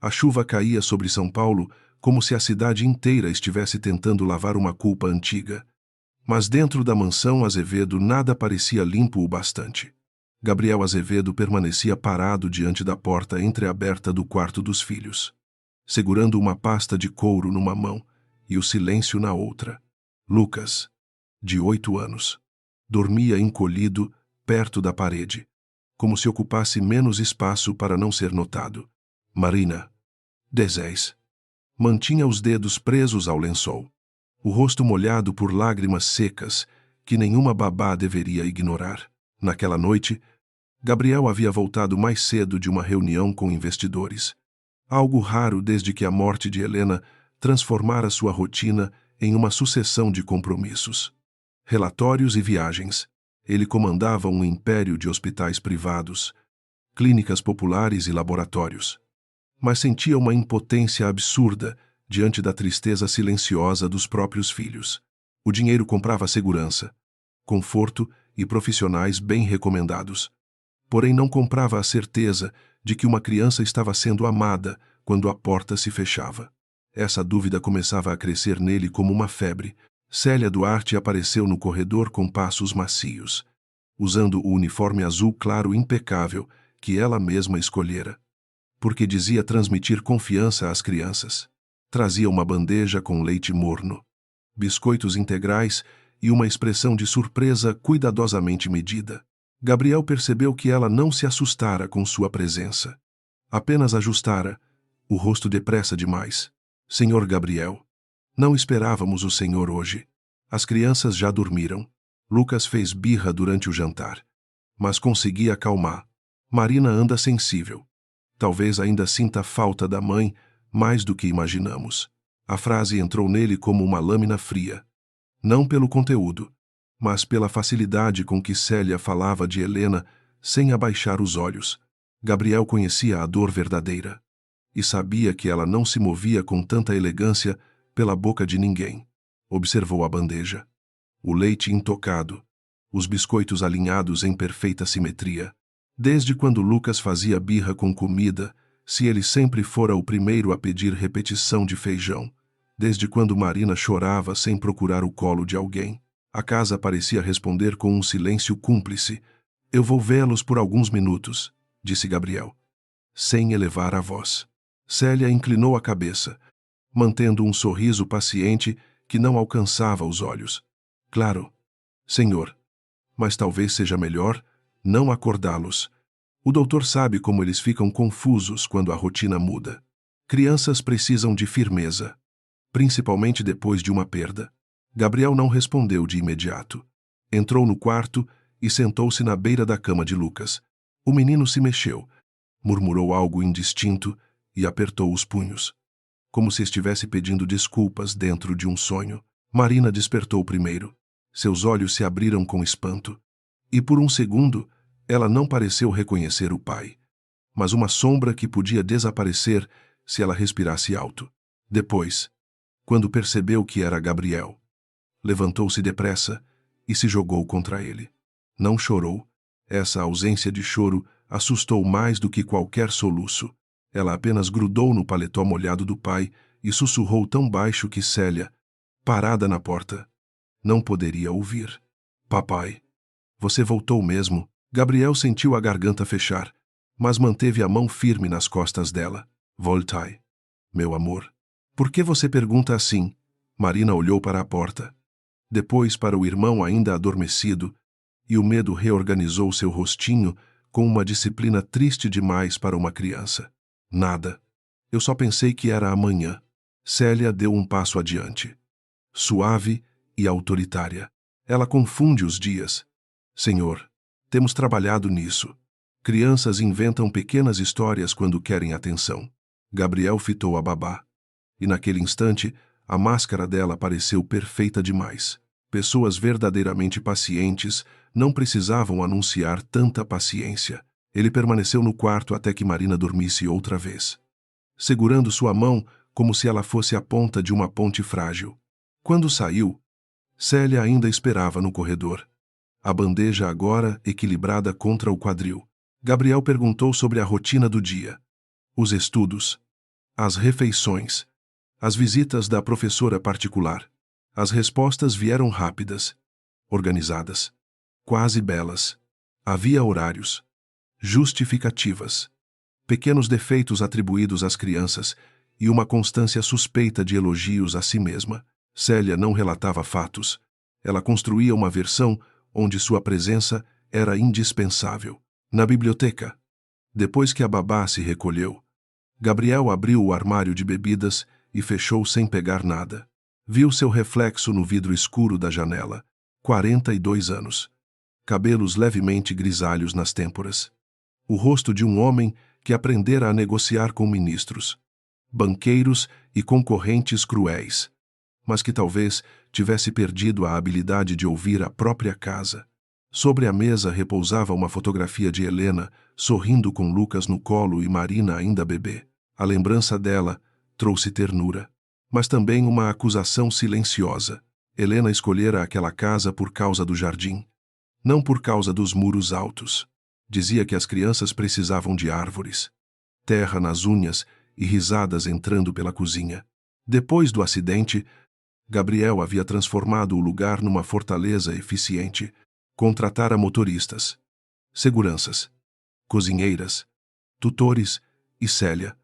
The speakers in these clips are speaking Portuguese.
A chuva caía sobre São Paulo como se a cidade inteira estivesse tentando lavar uma culpa antiga. Mas dentro da mansão Azevedo nada parecia limpo o bastante. Gabriel Azevedo permanecia parado diante da porta entreaberta do quarto dos filhos, segurando uma pasta de couro numa mão e o silêncio na outra. Lucas, de 8 anos, dormia encolhido perto da parede, como se ocupasse menos espaço para não ser notado. Marina, 10, mantinha os dedos presos ao lençol, o rosto molhado por lágrimas secas que nenhuma babá deveria ignorar. Naquela noite, Gabriel havia voltado mais cedo de uma reunião com investidores. Algo raro desde que a morte de Helena transformara sua rotina em uma sucessão de compromissos. Relatórios e viagens. Ele comandava um império de hospitais privados, clínicas populares e laboratórios. Mas sentia uma impotência absurda diante da tristeza silenciosa dos próprios filhos. O dinheiro comprava segurança, conforto e profissionais bem recomendados. Porém não comprava a certeza de que uma criança estava sendo amada quando a porta se fechava. Essa dúvida começava a crescer nele como uma febre. Célia Duarte apareceu no corredor com passos macios, usando o uniforme azul claro impecável que ela mesma escolhera, porque dizia transmitir confiança às crianças. Trazia uma bandeja com leite morno, biscoitos integrais e uma expressão de surpresa cuidadosamente medida. Gabriel percebeu que ela não se assustara com sua presença. Apenas ajustara o rosto depressa demais. Senhor Gabriel, não esperávamos o senhor hoje. As crianças já dormiram. Lucas fez birra durante o jantar, mas conseguia acalmar. Marina anda sensível. Talvez ainda sinta falta da mãe mais do que imaginamos. A frase entrou nele como uma lâmina fria. Não pelo conteúdo, mas pela facilidade com que Célia falava de Helena sem abaixar os olhos. Gabriel conhecia a dor verdadeira e sabia que ela não se movia com tanta elegância pela boca de ninguém. Observou a bandeja, o leite intocado, os biscoitos alinhados em perfeita simetria. Desde quando Lucas fazia birra com comida, se ele sempre fora o primeiro a pedir repetição de feijão, desde quando Marina chorava sem procurar o colo de alguém, a casa parecia responder com um silêncio cúmplice. Eu vou vê-los por alguns minutos, disse Gabriel, sem elevar a voz. Célia inclinou a cabeça, mantendo um sorriso paciente que não alcançava os olhos. Claro, senhor, mas talvez seja melhor não acordá-los. O doutor sabe como eles ficam confusos quando a rotina muda. Crianças precisam de firmeza, principalmente depois de uma perda. Gabriel não respondeu de imediato. Entrou no quarto e sentou-se na beira da cama de Lucas. O menino se mexeu, murmurou algo indistinto e apertou os punhos, como se estivesse pedindo desculpas dentro de um sonho. Marina despertou primeiro. Seus olhos se abriram com espanto, e por um segundo ela não pareceu reconhecer o pai, mas uma sombra que podia desaparecer se ela respirasse alto. Depois, quando percebeu que era Gabriel, levantou-se depressa e se jogou contra ele. Não chorou. Essa ausência de choro assustou mais do que qualquer soluço. Ela apenas grudou no paletó molhado do pai e sussurrou tão baixo que Célia, parada na porta, não poderia ouvir. Papai, você voltou mesmo? Gabriel sentiu a garganta fechar, mas manteve a mão firme nas costas dela. Voltai, meu amor. Por que você pergunta assim? Marina olhou para a porta, depois para o irmão ainda adormecido, e o medo reorganizou seu rostinho com uma disciplina triste demais para uma criança. Nada. Eu só pensei que era amanhã. Célia deu um passo adiante, suave e autoritária. Ela confunde os dias. Senhor, temos trabalhado nisso. Crianças inventam pequenas histórias quando querem atenção. Gabriel fitou a babá, e naquele instante a máscara dela pareceu perfeita demais. Pessoas verdadeiramente pacientes não precisavam anunciar tanta paciência. Ele permaneceu no quarto até que Marina dormisse outra vez, segurando sua mão como se ela fosse a ponta de uma ponte frágil. Quando saiu, Célia ainda esperava no corredor, a bandeja agora equilibrada contra o quadril. Gabriel perguntou sobre a rotina do dia. Os estudos. As refeições. As visitas da professora particular. As respostas vieram rápidas, organizadas, quase belas. Havia horários, justificativas, pequenos defeitos atribuídos às crianças e uma constância suspeita de elogios a si mesma. Célia não relatava fatos. Ela construía uma versão onde sua presença era indispensável. Na biblioteca, depois que a babá se recolheu, Gabriel abriu o armário de bebidas e fechou sem pegar nada. Viu seu reflexo no vidro escuro da janela. 42 anos. Cabelos levemente grisalhos nas têmporas. O rosto de um homem que aprendera a negociar com ministros, banqueiros e concorrentes cruéis, mas que talvez tivesse perdido a habilidade de ouvir a própria casa. Sobre a mesa repousava uma fotografia de Helena, sorrindo com Lucas no colo e Marina ainda bebê. A lembrança dela trouxe ternura, mas também uma acusação silenciosa. Helena escolhera aquela casa por causa do jardim, não por causa dos muros altos. Dizia que as crianças precisavam de árvores, terra nas unhas e risadas entrando pela cozinha. Depois do acidente, Gabriel havia transformado o lugar numa fortaleza eficiente. Contratara motoristas, seguranças, cozinheiras, tutores e Célia,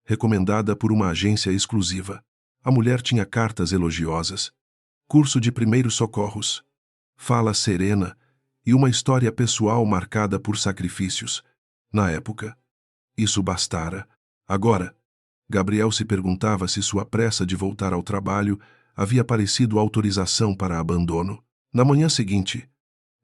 recomendada por uma agência exclusiva. A mulher tinha cartas elogiosas, curso de primeiros socorros, fala serena e uma história pessoal marcada por sacrifícios. Na época, isso bastara. Agora, Gabriel se perguntava se sua pressa de voltar ao trabalho havia parecido autorização para abandono. Na manhã seguinte,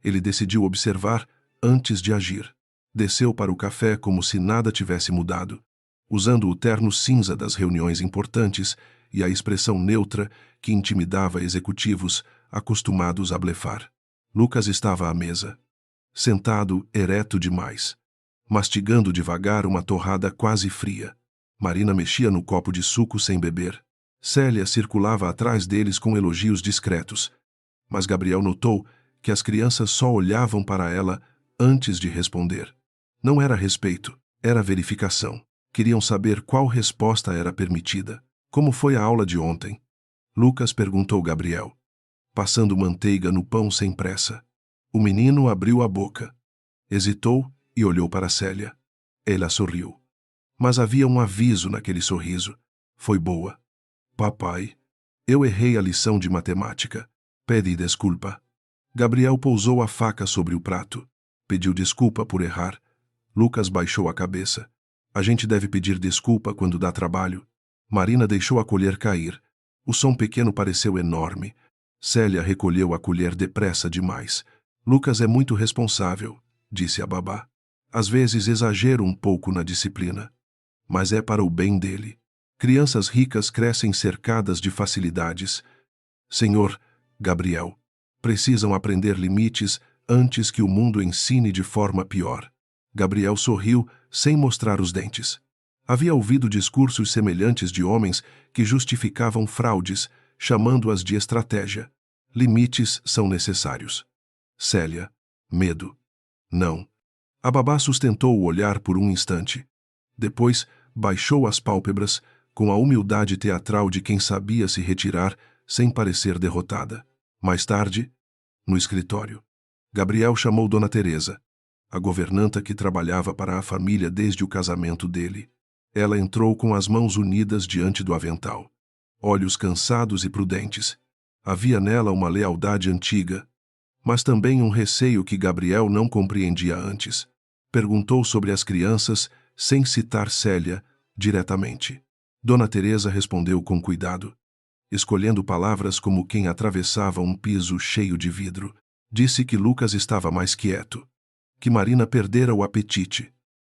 ele decidiu observar antes de agir. Desceu para o café como se nada tivesse mudado, usando o terno cinza das reuniões importantes e a expressão neutra que intimidava executivos acostumados a blefar. Lucas estava à mesa, sentado ereto demais, mastigando devagar uma torrada quase fria. Marina mexia no copo de suco sem beber. Célia circulava atrás deles com elogios discretos, mas Gabriel notou que as crianças só olhavam para ela antes de responder. Não era respeito, era verificação. Queriam saber qual resposta era permitida. Como foi a aula de ontem? Lucas perguntou Gabriel, passando manteiga no pão sem pressa. O menino abriu a boca, hesitou e olhou para Célia. Ela sorriu. Mas havia um aviso naquele sorriso. Foi boa. Papai, eu errei a lição de matemática. Pedi desculpa. Gabriel pousou a faca sobre o prato. Pediu desculpa por errar. Lucas baixou a cabeça. A gente deve pedir desculpa quando dá trabalho. Marina deixou a colher cair. O som pequeno pareceu enorme. Célia recolheu a colher depressa demais. Lucas é muito responsável, disse a babá. Às vezes exagero um pouco na disciplina. Mas é para o bem dele. Crianças ricas crescem cercadas de facilidades. Senhor, Gabriel, precisam aprender limites antes que o mundo ensine de forma pior. Gabriel sorriu sem mostrar os dentes. Havia ouvido discursos semelhantes de homens que justificavam fraudes, chamando-as de estratégia. Limites são necessários. Célia, medo. Não. A babá sustentou o olhar por um instante. Depois, baixou as pálpebras, com a humildade teatral de quem sabia se retirar sem parecer derrotada. Mais tarde, no escritório, Gabriel chamou Dona Teresa, a governanta que trabalhava para a família desde o casamento dele. Ela entrou com as mãos unidas diante do avental, olhos cansados e prudentes. Havia nela uma lealdade antiga, mas também um receio que Gabriel não compreendia antes. Perguntou sobre as crianças, sem citar Célia diretamente. Dona Teresa respondeu com cuidado, escolhendo palavras como quem atravessava um piso cheio de vidro. Disse que Lucas estava mais quieto, que Marina perdera o apetite,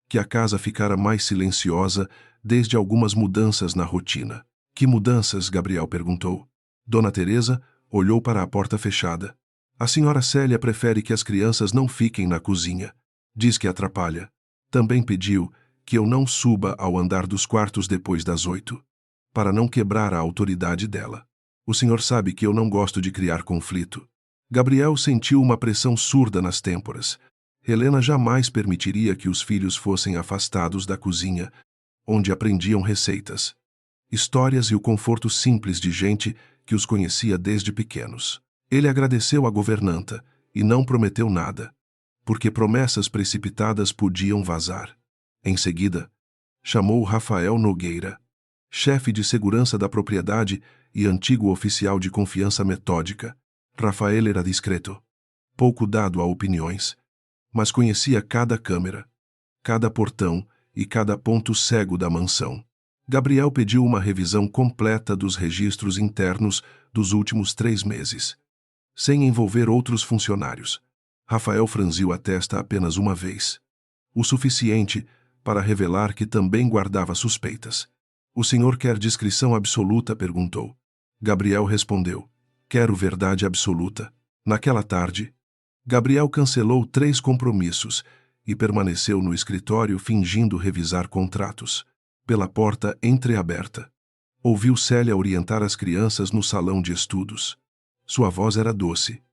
que a casa ficara mais silenciosa desde algumas mudanças na rotina. Que mudanças? Gabriel perguntou. Dona Teresa olhou para a porta fechada. A senhora Célia prefere que as crianças não fiquem na cozinha. Diz que atrapalha. Também pediu que eu não suba ao andar dos quartos depois das 8, para não quebrar a autoridade dela. O senhor sabe que eu não gosto de criar conflito. Gabriel sentiu uma pressão surda nas têmporas. Helena jamais permitiria que os filhos fossem afastados da cozinha, onde aprendiam receitas. Histórias e o conforto simples de gente que os conhecia desde pequenos. Ele agradeceu à governanta e não prometeu nada, porque promessas precipitadas podiam vazar. Em seguida, chamou Rafael Nogueira, chefe de segurança da propriedade e antigo oficial de confiança metódica. Rafael era discreto, pouco dado a opiniões, mas conhecia cada câmera, cada portão e cada ponto cego da mansão. Gabriel pediu uma revisão completa dos registros internos dos últimos 3 meses, sem envolver outros funcionários. Rafael franziu a testa apenas uma vez, o suficiente para revelar que também guardava suspeitas. O senhor quer discrição absoluta? Perguntou. Gabriel respondeu. Quero verdade absoluta. Naquela tarde, Gabriel cancelou 3 compromissos e permaneceu no escritório fingindo revisar contratos. Pela porta entreaberta, ouviu Célia orientar as crianças no salão de estudos. Sua voz era doce,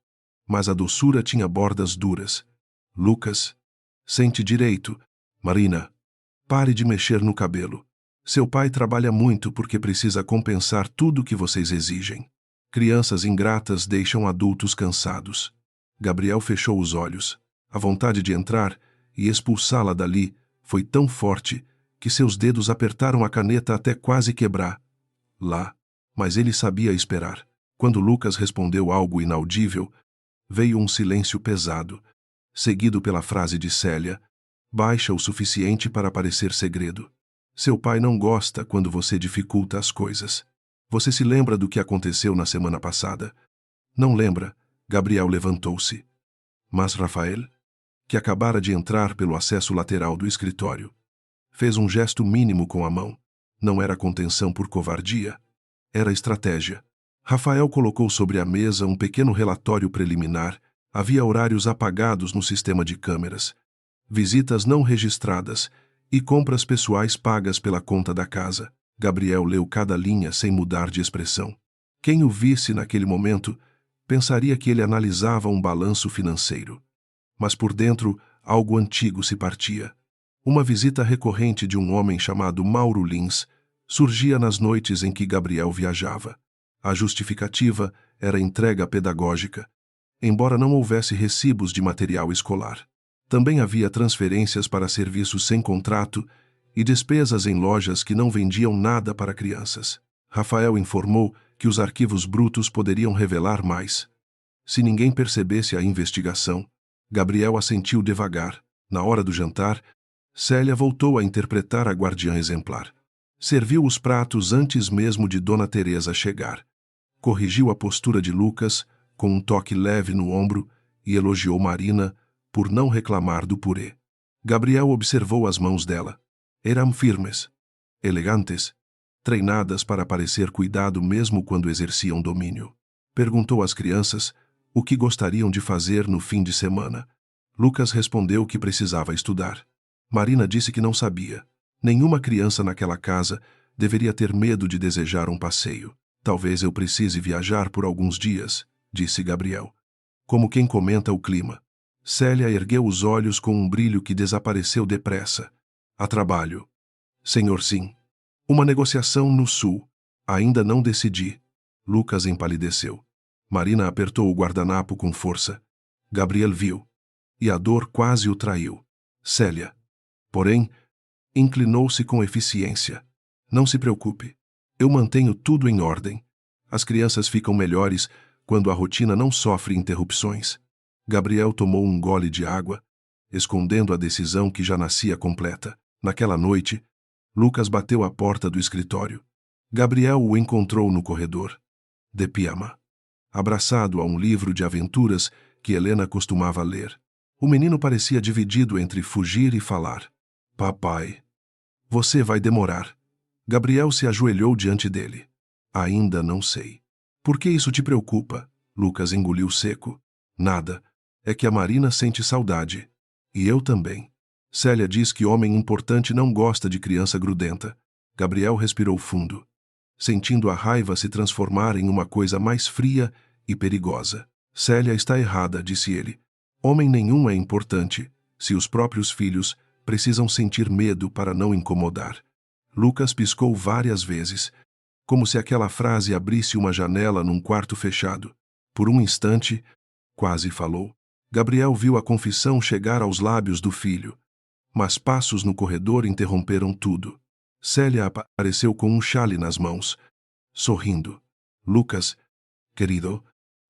mas a doçura tinha bordas duras. Lucas, sente direito. Marina, pare de mexer no cabelo. Seu pai trabalha muito porque precisa compensar tudo que vocês exigem. Crianças ingratas deixam adultos cansados. Gabriel fechou os olhos. A vontade de entrar e expulsá-la dali foi tão forte que seus dedos apertaram a caneta até quase quebrar. Lá, mas ele sabia esperar. Quando Lucas respondeu algo inaudível, veio um silêncio pesado, seguido pela frase de Célia, baixa o suficiente para parecer segredo. Seu pai não gosta quando você dificulta as coisas. Você se lembra do que aconteceu na semana passada? Não lembra? Gabriel levantou-se. Mas Rafael, que acabara de entrar pelo acesso lateral do escritório, fez um gesto mínimo com a mão. Não era contenção por covardia, era estratégia. Rafael colocou sobre a mesa um pequeno relatório preliminar. Havia horários apagados no sistema de câmeras, visitas não registradas e compras pessoais pagas pela conta da casa. Gabriel leu cada linha sem mudar de expressão. Quem o visse naquele momento pensaria que ele analisava um balanço financeiro. Mas por dentro, algo antigo se partia. Uma visita recorrente de um homem chamado Mauro Lins surgia nas noites em que Gabriel viajava. A justificativa era entrega pedagógica, embora não houvesse recibos de material escolar. Também havia transferências para serviços sem contrato e despesas em lojas que não vendiam nada para crianças. Rafael informou que os arquivos brutos poderiam revelar mais. Se ninguém percebesse a investigação, Gabriel assentiu devagar. Na hora do jantar, Célia voltou a interpretar a guardiã exemplar. Serviu os pratos antes mesmo de Dona Teresa chegar. Corrigiu a postura de Lucas, com um toque leve no ombro, e elogiou Marina por não reclamar do purê. Gabriel observou as mãos dela. Eram firmes, elegantes, treinadas para parecer cuidado mesmo quando exerciam domínio. Perguntou às crianças o que gostariam de fazer no fim de semana. Lucas respondeu que precisava estudar. Marina disse que não sabia. Nenhuma criança naquela casa deveria ter medo de desejar um passeio. Talvez eu precise viajar por alguns dias, disse Gabriel, como quem comenta o clima. Célia ergueu os olhos com um brilho que desapareceu depressa. A trabalho. Senhor, sim. Uma negociação no sul. Ainda não decidi. Lucas empalideceu. Marina apertou o guardanapo com força. Gabriel viu. E a dor quase o traiu. Célia, porém, inclinou-se com eficiência. Não se preocupe. Eu mantenho tudo em ordem. As crianças ficam melhores quando a rotina não sofre interrupções. Gabriel tomou um gole de água, escondendo a decisão que já nascia completa. Naquela noite, Lucas bateu à porta do escritório. Gabriel o encontrou no corredor, de pijama, abraçado a um livro de aventuras que Helena costumava ler. O menino parecia dividido entre fugir e falar. Papai, você vai demorar. Gabriel se ajoelhou diante dele. Ainda não sei. Por que isso te preocupa? Lucas engoliu seco. Nada. É que a Marina sente saudade. E eu também. Célia diz que homem importante não gosta de criança grudenta. Gabriel respirou fundo, sentindo a raiva se transformar em uma coisa mais fria e perigosa. Célia está errada, disse ele. Homem nenhum é importante, se os próprios filhos precisam sentir medo para não incomodar. Lucas piscou várias vezes. como se aquela frase abrisse uma janela num quarto fechado. Por um instante, quase falou. Gabriel viu a confissão chegar aos lábios do filho, mas passos no corredor interromperam tudo. Célia apareceu com um chale nas mãos, sorrindo. Lucas, querido,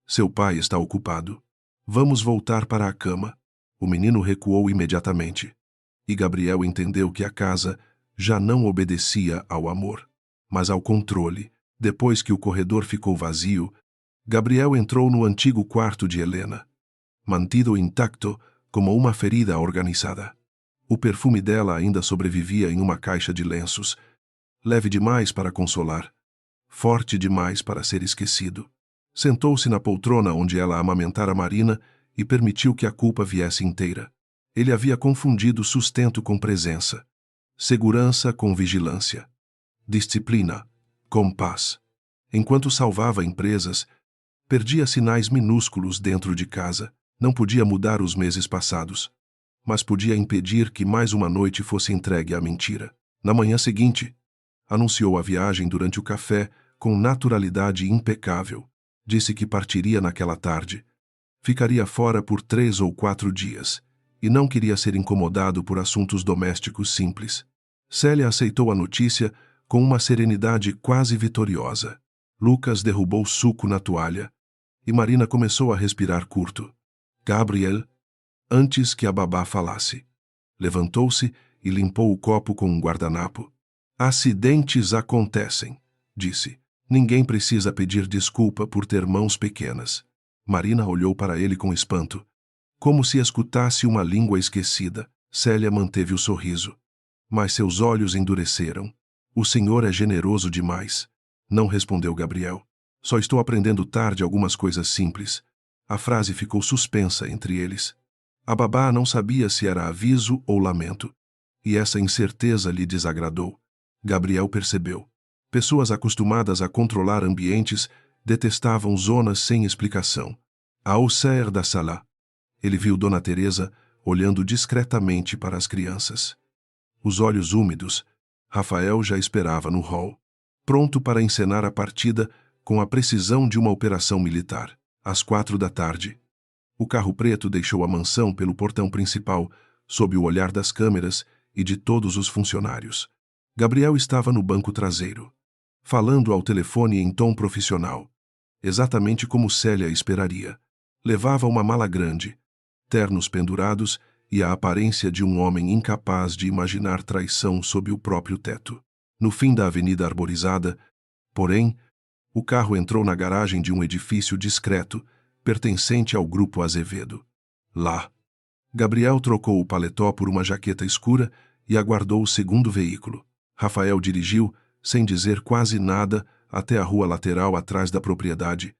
seu pai está ocupado. Vamos voltar para a cama. O menino recuou imediatamente. E Gabriel entendeu que a casa já não obedecia ao amor, mas ao controle. Depois que o corredor ficou vazio, Gabriel entrou no antigo quarto de Helena, mantido intacto como uma ferida organizada. O perfume dela ainda sobrevivia em uma caixa de lenços, leve demais para consolar, forte demais para ser esquecido. Sentou-se na poltrona onde ela amamentara Marina e permitiu que a culpa viesse inteira. Ele havia confundido sustento com presença, segurança com vigilância, disciplina com paz. Enquanto salvava empresas, perdia sinais minúsculos dentro de casa. Não podia mudar os meses passados, mas podia impedir que mais uma noite fosse entregue à mentira. Na manhã seguinte, anunciou a viagem durante o café com naturalidade impecável. Disse que partiria naquela tarde. Ficaria fora por 3 ou 4 dias, e não queria ser incomodado por assuntos domésticos simples. Célia aceitou a notícia com uma serenidade quase vitoriosa. Lucas derrubou suco na toalha, e Marina começou a respirar curto. Gabriel, antes que a babá falasse, levantou-se e limpou o copo com um guardanapo. Acidentes acontecem, disse. Ninguém precisa pedir desculpa por ter mãos pequenas. Marina olhou para ele com espanto, como se escutasse uma língua esquecida. Célia manteve o sorriso, mas seus olhos endureceram. O senhor é generoso demais, não respondeu Gabriel. Só estou aprendendo tarde algumas coisas simples. A frase ficou suspensa entre eles. A babá não sabia se era aviso ou lamento, e essa incerteza lhe desagradou. Gabriel percebeu. Pessoas acostumadas a controlar ambientes detestavam zonas sem explicação. Ao sair da sala, ele viu Dona Teresa olhando discretamente para as crianças. Os olhos úmidos, Rafael já esperava no hall, pronto para encenar a partida com a precisão de uma operação militar. Às 4 da tarde, o carro preto deixou a mansão pelo portão principal, sob o olhar das câmeras e de todos os funcionários. Gabriel estava no banco traseiro, falando ao telefone em tom profissional, exatamente como Célia esperaria. Levava uma mala grande, ternos pendurados e a aparência de um homem incapaz de imaginar traição sob o próprio teto. No fim da avenida arborizada, porém, o carro entrou na garagem de um edifício discreto, pertencente ao Grupo Azevedo. Lá, Gabriel trocou o paletó por uma jaqueta escura e aguardou o segundo veículo. Rafael dirigiu, sem dizer quase nada, até a rua lateral atrás da propriedade,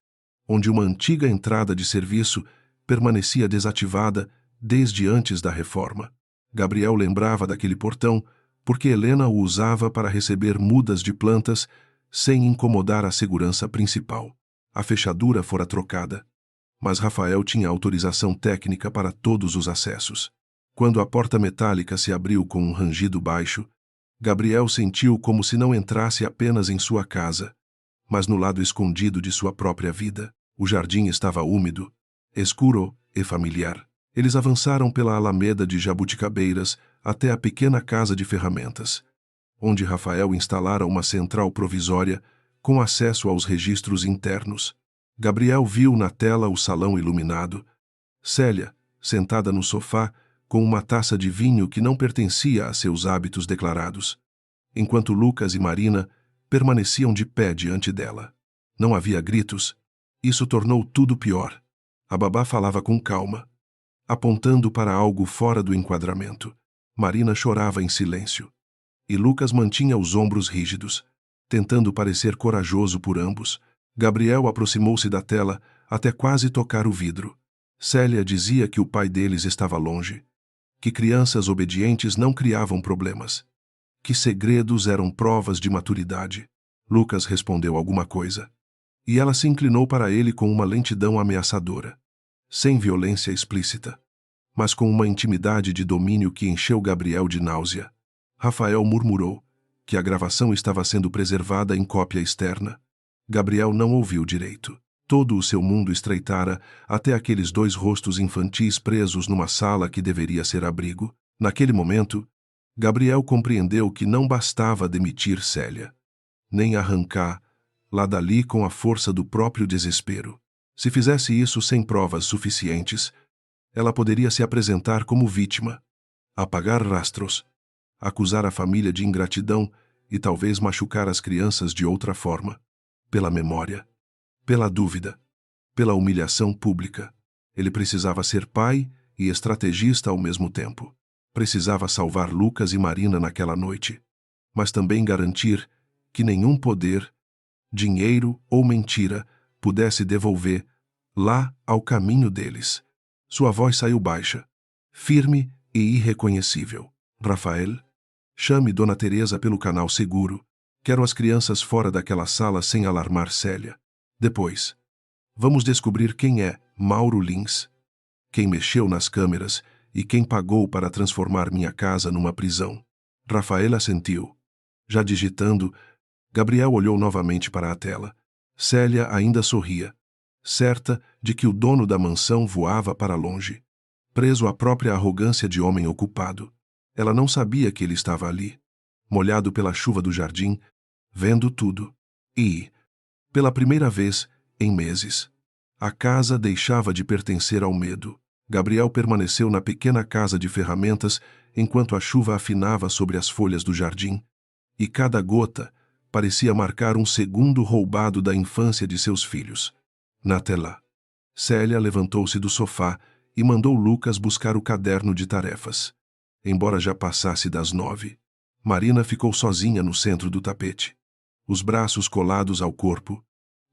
onde uma antiga entrada de serviço permanecia desativada desde antes da reforma. Gabriel lembrava daquele portão porque Helena o usava para receber mudas de plantas sem incomodar a segurança principal. A fechadura fora trocada, mas Rafael tinha autorização técnica para todos os acessos. Quando a porta metálica se abriu com um rangido baixo, Gabriel sentiu como se não entrasse apenas em sua casa, mas no lado escondido de sua própria vida. O jardim estava úmido, escuro e familiar. Eles avançaram pela alameda de jabuticabeiras até a pequena casa de ferramentas, onde Rafael instalara uma central provisória com acesso aos registros internos. Gabriel viu na tela o salão iluminado, Célia, sentada no sofá, com uma taça de vinho que não pertencia a seus hábitos declarados, enquanto Lucas e Marina permaneciam de pé diante dela. Não havia gritos. Isso tornou tudo pior. A babá falava com calma, apontando para algo fora do enquadramento. Marina chorava em silêncio, e Lucas mantinha os ombros rígidos, tentando parecer corajoso por ambos. Gabriel aproximou-se da tela até quase tocar o vidro. Célia dizia que o pai deles estava longe, que crianças obedientes não criavam problemas, que segredos eram provas de maturidade. Lucas respondeu alguma coisa, e ela se inclinou para ele com uma lentidão ameaçadora, sem violência explícita, mas com uma intimidade de domínio que encheu Gabriel de náusea. Rafael murmurou, que a gravação estava sendo preservada em cópia externa. Gabriel não ouviu direito. Todo o seu mundo estreitara até aqueles dois rostos infantis presos numa sala que deveria ser abrigo. Naquele momento, Gabriel compreendeu que não bastava demitir Célia, nem arrancar lá dali com a força do próprio desespero. Se fizesse isso sem provas suficientes, ela poderia se apresentar como vítima, apagar rastros, acusar a família de ingratidão e talvez machucar as crianças de outra forma, pela memória, pela dúvida, pela humilhação pública. Ele precisava ser pai e estrategista ao mesmo tempo. Precisava salvar Lucas e Marina naquela noite, mas também garantir que nenhum poder, dinheiro ou mentira pudesse devolver lá ao caminho deles. Sua voz saiu baixa, firme e irreconhecível. Rafael, chame Dona Teresa pelo canal seguro. Quero as crianças fora daquela sala sem alarmar Célia. Depois, vamos descobrir quem é Mauro Lins, quem mexeu nas câmeras e quem pagou para transformar minha casa numa prisão. Rafael assentiu. Já digitando, Gabriel olhou novamente para a tela. Célia ainda sorria, certa de que o dono da mansão voava para longe, preso à própria arrogância de homem ocupado. Ela não sabia que ele estava ali, molhado pela chuva do jardim, vendo tudo. E, pela primeira vez em meses, a casa deixava de pertencer ao medo. Gabriel permaneceu na pequena casa de ferramentas enquanto a chuva afinava sobre as folhas do jardim, e cada gota parecia marcar um segundo roubado da infância de seus filhos. Na tela, Célia levantou-se do sofá e mandou Lucas buscar o caderno de tarefas. Embora já passasse das 9, Marina ficou sozinha no centro do tapete, os braços colados ao corpo,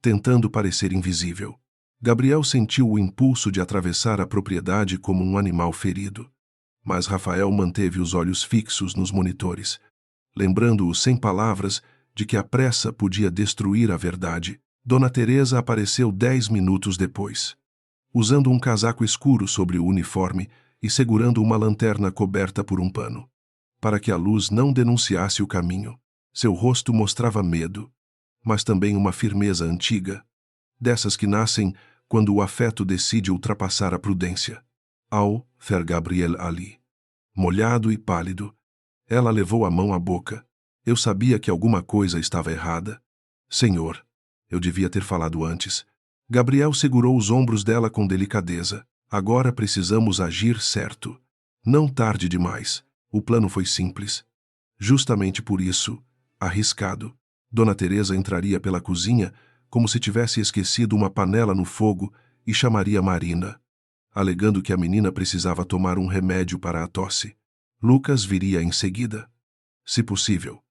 tentando parecer invisível. Gabriel sentiu o impulso de atravessar a propriedade como um animal ferido, mas Rafael manteve os olhos fixos nos monitores, lembrando-o sem palavras de que a pressa podia destruir a verdade. Dona Teresa apareceu 10 minutos depois, usando um casaco escuro sobre o uniforme e segurando uma lanterna coberta por um pano, para que a luz não denunciasse o caminho. Seu rosto mostrava medo, mas também uma firmeza antiga, dessas que nascem quando o afeto decide ultrapassar a prudência. Ao ver Gabriel ali, molhado e pálido, ela levou a mão à boca. Eu sabia que alguma coisa estava errada. Senhor, eu devia ter falado antes. Gabriel segurou os ombros dela com delicadeza. Agora precisamos agir certo. Não tarde demais. O plano foi simples. Justamente por isso, arriscado. Dona Teresa entraria pela cozinha como se tivesse esquecido uma panela no fogo e chamaria Marina, alegando que a menina precisava tomar um remédio para a tosse. Lucas viria em seguida. Se possível,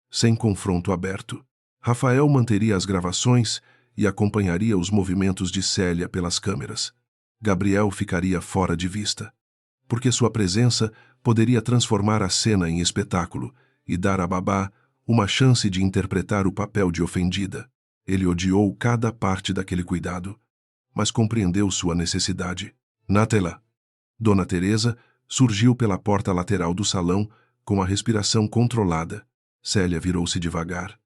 sem confronto aberto. Rafael manteria as gravações e acompanharia os movimentos de Célia pelas câmeras. Gabriel ficaria fora de vista, porque sua presença poderia transformar a cena em espetáculo e dar a Babá uma chance de interpretar o papel de ofendida. Ele odiou cada parte daquele cuidado, mas compreendeu sua necessidade. Na tela, Dona Teresa surgiu pela porta lateral do salão com a respiração controlada. Célia virou-se devagar,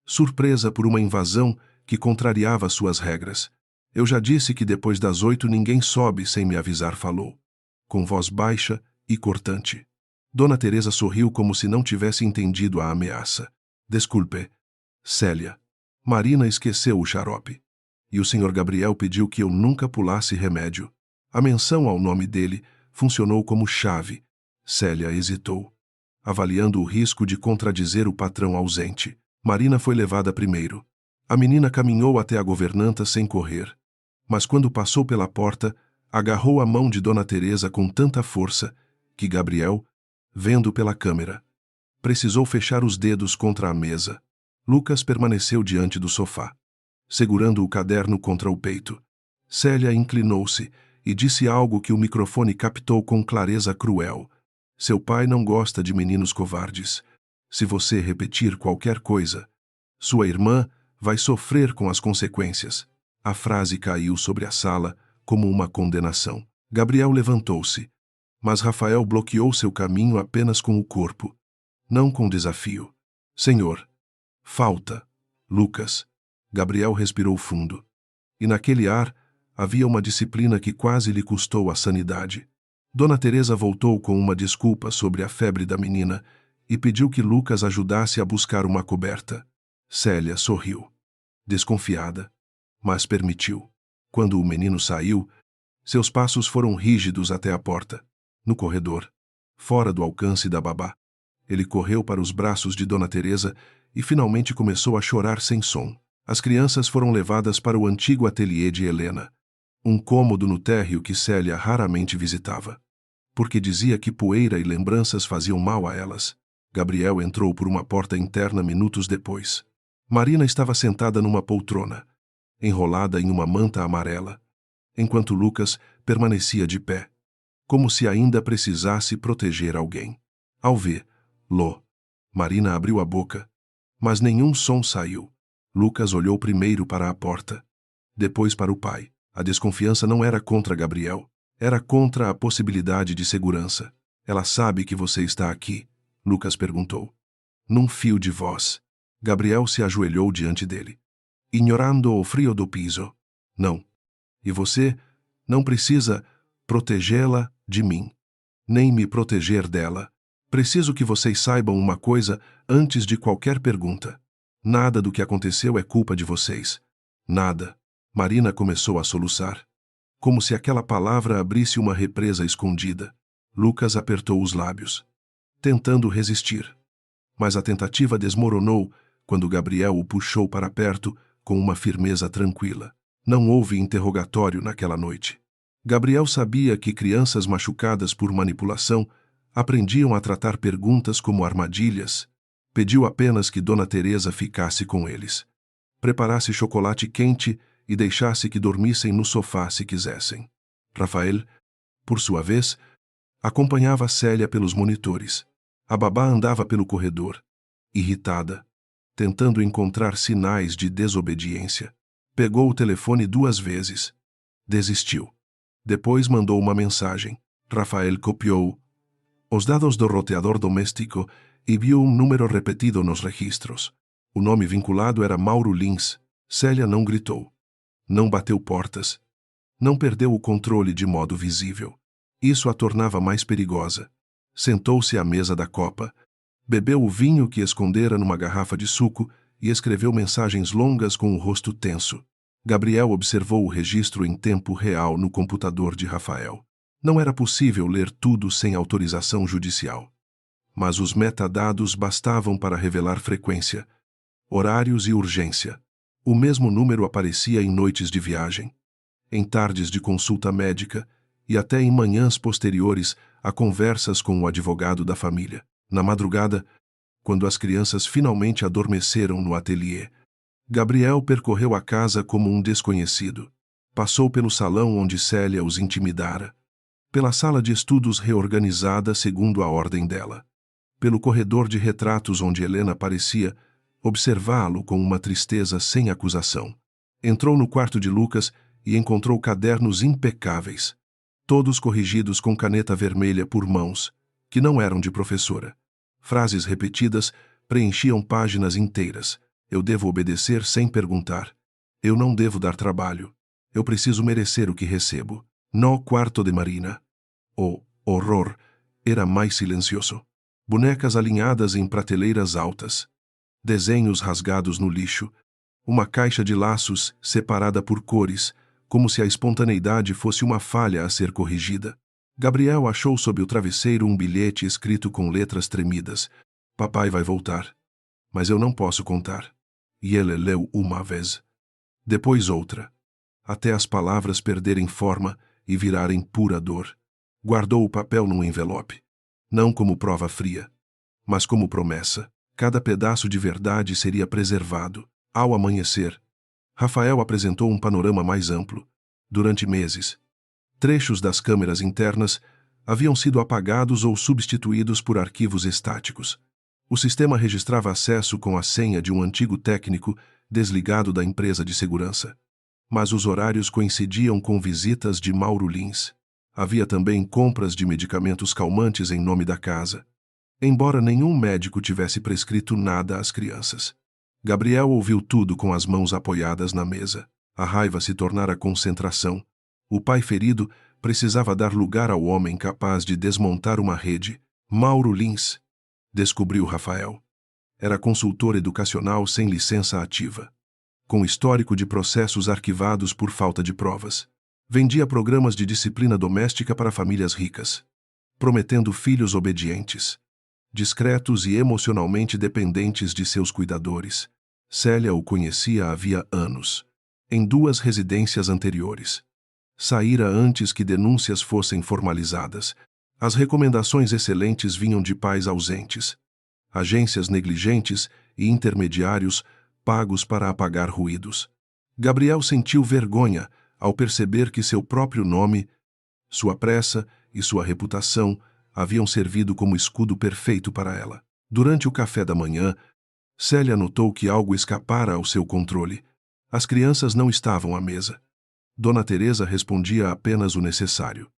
surpresa por uma invasão que contrariava suas regras. Eu já disse que depois das 8 ninguém sobe sem me avisar, falou, com voz baixa e cortante. Dona Teresa sorriu como se não tivesse entendido a ameaça. Desculpe, Célia. Marina esqueceu o xarope. E o Sr. Gabriel pediu que eu nunca pulasse remédio. A menção ao nome dele funcionou como chave. Célia hesitou, avaliando o risco de contradizer o patrão ausente. Marina foi levada primeiro. A menina caminhou até a governanta sem correr, mas quando passou pela porta, agarrou a mão de Dona Teresa com tanta força que Gabriel, vendo pela câmera, precisou fechar os dedos contra a mesa. Lucas permaneceu diante do sofá, segurando o caderno contra o peito. Célia inclinou-se e disse algo que o microfone captou com clareza cruel. Seu pai não gosta de meninos covardes. Se você repetir qualquer coisa, sua irmã vai sofrer com as consequências. A frase caiu sobre a sala como uma condenação. Gabriel levantou-se, mas Rafael bloqueou seu caminho apenas com o corpo, não com desafio. Senhor. Falta. Lucas. Gabriel respirou fundo. E naquele ar havia uma disciplina que quase lhe custou a sanidade. Dona Teresa voltou com uma desculpa sobre a febre da menina e pediu que Lucas ajudasse a buscar uma coberta. Célia sorriu, desconfiada, mas permitiu. Quando o menino saiu, seus passos foram rígidos até a porta. No corredor, fora do alcance da babá, ele correu para os braços de Dona Teresa e finalmente começou a chorar sem som. As crianças foram levadas para o antigo ateliê de Helena, um cômodo no térreo que Célia raramente visitava, porque dizia que poeira e lembranças faziam mal a elas. Gabriel entrou por uma porta interna minutos depois. Marina estava sentada numa poltrona, enrolada em uma manta amarela, enquanto Lucas permanecia de pé, como se ainda precisasse proteger alguém. Ao vê-lo, Marina abriu a boca, mas nenhum som saiu. Lucas olhou primeiro para a porta, depois para o pai. A desconfiança não era contra Gabriel, era contra a possibilidade de segurança. Ela sabe que você está aqui? Lucas perguntou. Num fio de voz. Gabriel se ajoelhou diante dele, ignorando o frio do piso. Não. E você não precisa protegê-la de mim, nem me proteger dela. Preciso que vocês saibam uma coisa antes de qualquer pergunta. Nada do que aconteceu é culpa de vocês. Nada. Marina começou a soluçar, como se aquela palavra abrisse uma represa escondida. Lucas apertou os lábios, tentando resistir. Mas a tentativa desmoronou quando Gabriel o puxou para perto com uma firmeza tranquila. Não houve interrogatório naquela noite. Gabriel sabia que crianças machucadas por manipulação aprendiam a tratar perguntas como armadilhas. Pediu apenas que Dona Teresa ficasse com eles, preparasse chocolate quente e deixasse que dormissem no sofá se quisessem. Rafael, por sua vez, acompanhava Célia pelos monitores. A babá andava pelo corredor, irritada, tentando encontrar sinais de desobediência. Pegou o telefone 2 vezes. Desistiu. Depois mandou uma mensagem. Rafael copiou os dados do roteador doméstico e viu um número repetido nos registros. O nome vinculado era Mauro Lins. Célia não gritou. Não bateu portas. Não perdeu o controle de modo visível. Isso a tornava mais perigosa. Sentou-se à mesa da copa, bebeu o vinho que escondera numa garrafa de suco e escreveu mensagens longas com o rosto tenso. Gabriel observou o registro em tempo real no computador de Rafael. Não era possível ler tudo sem autorização judicial. Mas os metadados bastavam para revelar frequência, horários e urgência. O mesmo número aparecia em noites de viagem, em tardes de consulta médica e até em manhãs posteriores a conversas com o advogado da família. Na madrugada, quando as crianças finalmente adormeceram no ateliê, Gabriel percorreu a casa como um desconhecido. Passou pelo salão onde Célia os intimidara, pela sala de estudos reorganizada segundo a ordem dela, pelo corredor de retratos onde Helena parecia observá-lo com uma tristeza sem acusação. Entrou no quarto de Lucas e encontrou cadernos impecáveis, todos corrigidos com caneta vermelha por mãos, que não eram de professora. Frases repetidas preenchiam páginas inteiras. Eu devo obedecer sem perguntar. Eu não devo dar trabalho. Eu preciso merecer o que recebo. No quarto de Marina. O horror era mais silencioso. Bonecas alinhadas em prateleiras altas, desenhos rasgados no lixo, uma caixa de laços separada por cores, como se a espontaneidade fosse uma falha a ser corrigida. Gabriel achou sob o travesseiro um bilhete escrito com letras tremidas. Papai vai voltar. Mas eu não posso contar. E ele leu uma vez, depois outra, até as palavras perderem forma e virarem pura dor. Guardou o papel num envelope, não como prova fria, mas como promessa. Cada pedaço de verdade seria preservado. Ao amanhecer, Rafael apresentou um panorama mais amplo. Durante meses, trechos das câmeras internas haviam sido apagados ou substituídos por arquivos estáticos. O sistema registrava acesso com a senha de um antigo técnico desligado da empresa de segurança. Mas os horários coincidiam com visitas de Mauro Lins. Havia também compras de medicamentos calmantes em nome da casa, embora nenhum médico tivesse prescrito nada às crianças. Gabriel ouviu tudo com as mãos apoiadas na mesa. A raiva se tornara concentração. O pai ferido precisava dar lugar ao homem capaz de desmontar uma rede. Mauro Lins, descobriu Rafael. Era consultor educacional sem licença ativa, com histórico de processos arquivados por falta de provas. Vendia programas de disciplina doméstica para famílias ricas, prometendo filhos obedientes, discretos e emocionalmente dependentes de seus cuidadores. Célia o conhecia havia anos, em 2 residências anteriores. Saíra antes que denúncias fossem formalizadas. As recomendações excelentes vinham de pais ausentes, agências negligentes e intermediários pagos para apagar ruídos. Gabriel sentiu vergonha ao perceber que seu próprio nome, sua pressa e sua reputação haviam servido como escudo perfeito para ela. Durante o café da manhã, Célia notou que algo escapara ao seu controle. As crianças não estavam à mesa. Dona Teresa respondia apenas o necessário,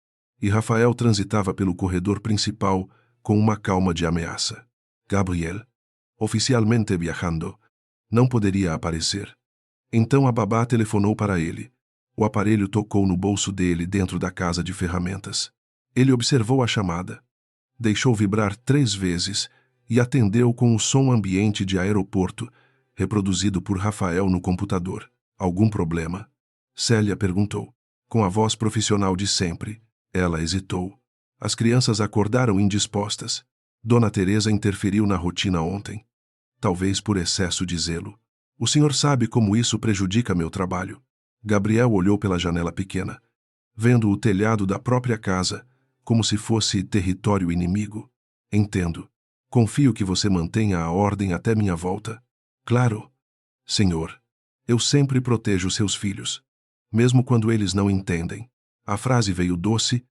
e Rafael transitava pelo corredor principal com uma calma de ameaça. Gabriel, oficialmente viajando, não poderia aparecer. Então a babá telefonou para ele. O aparelho tocou no bolso dele dentro da casa de ferramentas. Ele observou a chamada. Deixou vibrar 3 vezes e atendeu com o som ambiente de aeroporto, reproduzido por Rafael no computador. Algum problema? Célia perguntou. Com a voz profissional de sempre. Ela hesitou. As crianças acordaram indispostas. Dona Teresa interferiu na rotina ontem. Talvez por excesso de zelo. O senhor sabe como isso prejudica meu trabalho. Gabriel olhou pela janela pequena, vendo o telhado da própria casa, como se fosse território inimigo. Entendo. Confio que você mantenha a ordem até minha volta. Claro, senhor. Eu sempre protejo seus filhos, mesmo quando eles não entendem. A frase veio doce,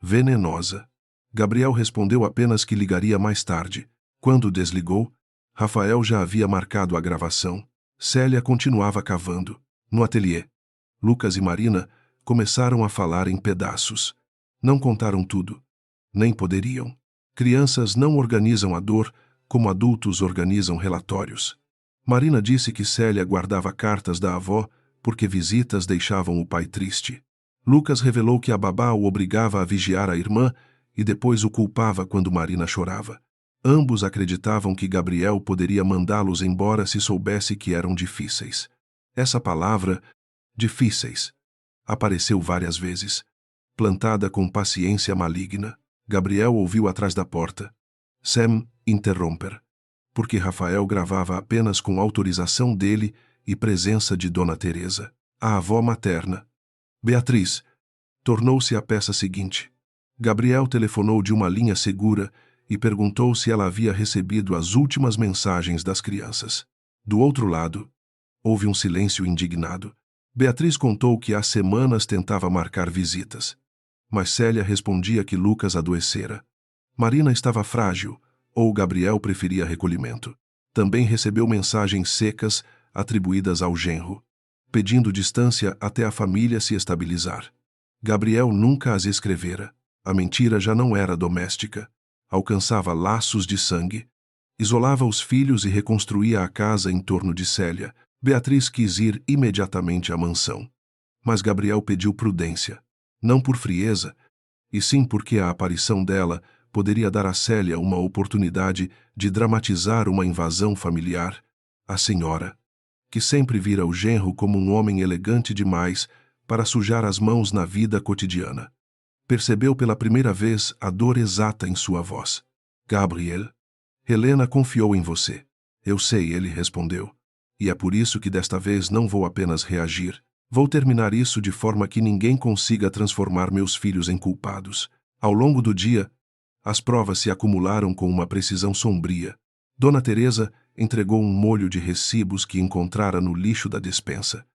venenosa. Gabriel respondeu apenas que ligaria mais tarde. Quando desligou, Rafael já havia marcado a gravação. Célia continuava cavando. No ateliê, Lucas e Marina começaram a falar em pedaços. Não contaram tudo. Nem poderiam. Crianças não organizam a dor como adultos organizam relatórios. Marina disse que Célia guardava cartas da avó porque visitas deixavam o pai triste. Lucas revelou que a babá o obrigava a vigiar a irmã e depois o culpava quando Marina chorava. Ambos acreditavam que Gabriel poderia mandá-los embora se soubesse que eram difíceis. Essa palavra, difíceis, apareceu várias vezes, plantada com paciência maligna. Gabriel ouviu atrás da porta. Sem interromper, porque Rafael gravava apenas com autorização dele e presença de Dona Teresa, a avó materna. Beatriz tornou-se a peça seguinte. Gabriel telefonou de uma linha segura e perguntou se ela havia recebido as últimas mensagens das crianças. Do outro lado, houve um silêncio indignado. Beatriz contou que há semanas tentava marcar visitas, mas Célia respondia que Lucas adoecera. Marina estava frágil, ou Gabriel preferia recolhimento. Também recebeu mensagens secas atribuídas ao genro, pedindo distância até a família se estabilizar. Gabriel nunca as escrevera. A mentira já não era doméstica. Alcançava laços de sangue. Isolava os filhos e reconstruía a casa em torno de Célia. Beatriz quis ir imediatamente à mansão. Mas Gabriel pediu prudência. Não por frieza, e sim porque a aparição dela poderia dar a Célia uma oportunidade de dramatizar uma invasão familiar. A senhora, que sempre vira o genro como um homem elegante demais para sujar as mãos na vida cotidiana, percebeu pela primeira vez a dor exata em sua voz. Gabriel, Helena confiou em você. Eu sei, ele respondeu. E é por isso que desta vez não vou apenas reagir. Vou terminar isso de forma que ninguém consiga transformar meus filhos em culpados. Ao longo do dia, as provas se acumularam com uma precisão sombria. Dona Teresa entregou um molho de recibos que encontrara no lixo da despensa,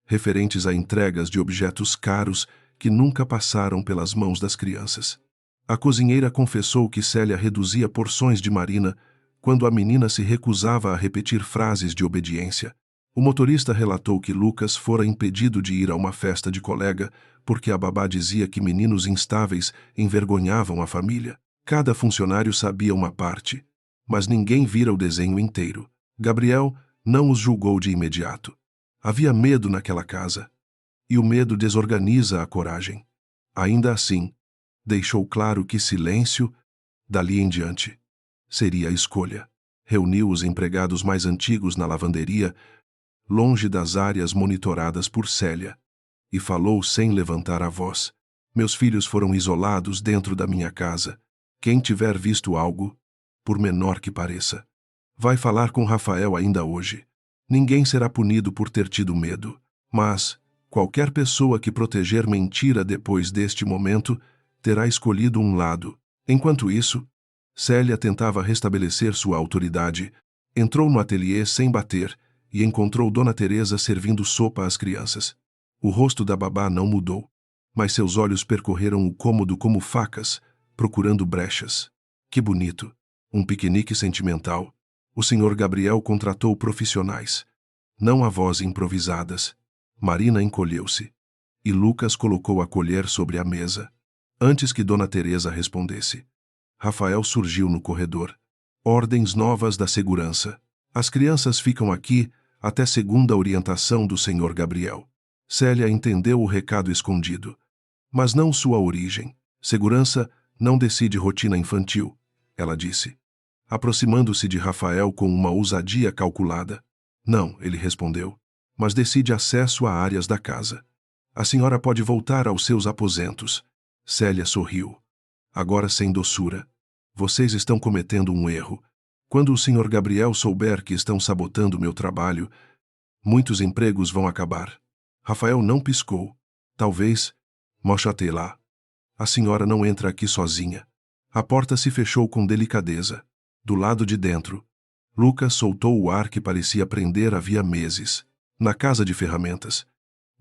referentes a entregas de objetos caros que nunca passaram pelas mãos das crianças. A cozinheira confessou que Célia reduzia porções de Marina quando a menina se recusava a repetir frases de obediência. O motorista relatou que Lucas fora impedido de ir a uma festa de colega porque a babá dizia que meninos instáveis envergonhavam a família. Cada funcionário sabia uma parte. mas ninguém vira o desenho inteiro. Gabriel não os julgou de imediato. Havia medo naquela casa, e o medo desorganiza a coragem. Ainda assim, deixou claro que silêncio, dali em diante, seria a escolha. Reuniu os empregados mais antigos na lavanderia, longe das áreas monitoradas por Célia, e falou sem levantar a voz: meus filhos foram isolados dentro da minha casa. Quem tiver visto algo, por menor que pareça, vai falar com Rafael ainda hoje. Ninguém será punido por ter tido medo, mas qualquer pessoa que proteger mentira depois deste momento terá escolhido um lado. Enquanto isso, Célia tentava restabelecer sua autoridade. Entrou no ateliê sem bater e encontrou Dona Teresa servindo sopa às crianças. O rosto da babá não mudou, mas seus olhos percorreram o cômodo como facas, procurando brechas. Que bonito! Um piquenique sentimental. O Sr. Gabriel contratou profissionais, não avós improvisadas. Marina encolheu-se, e Lucas colocou a colher sobre a mesa. Antes que Dona Teresa respondesse, Rafael surgiu no corredor. Ordens novas da segurança. As crianças ficam aqui até segunda orientação do Sr. Gabriel. Célia entendeu o recado escondido, mas não sua origem. Segurança não decide rotina infantil, ela disse, aproximando-se de Rafael com uma ousadia calculada. Não, ele respondeu, mas decide acesso a áreas da casa. A senhora pode voltar aos seus aposentos. Célia sorriu, agora sem doçura. Vocês estão cometendo um erro. Quando o Sr. Gabriel souber que estão sabotando meu trabalho, muitos empregos vão acabar. Rafael não piscou. Talvez, mochatei lá. A senhora não entra aqui sozinha. A porta se fechou com delicadeza. Do lado de dentro, Lucas soltou o ar que parecia prender havia meses. Na casa de ferramentas,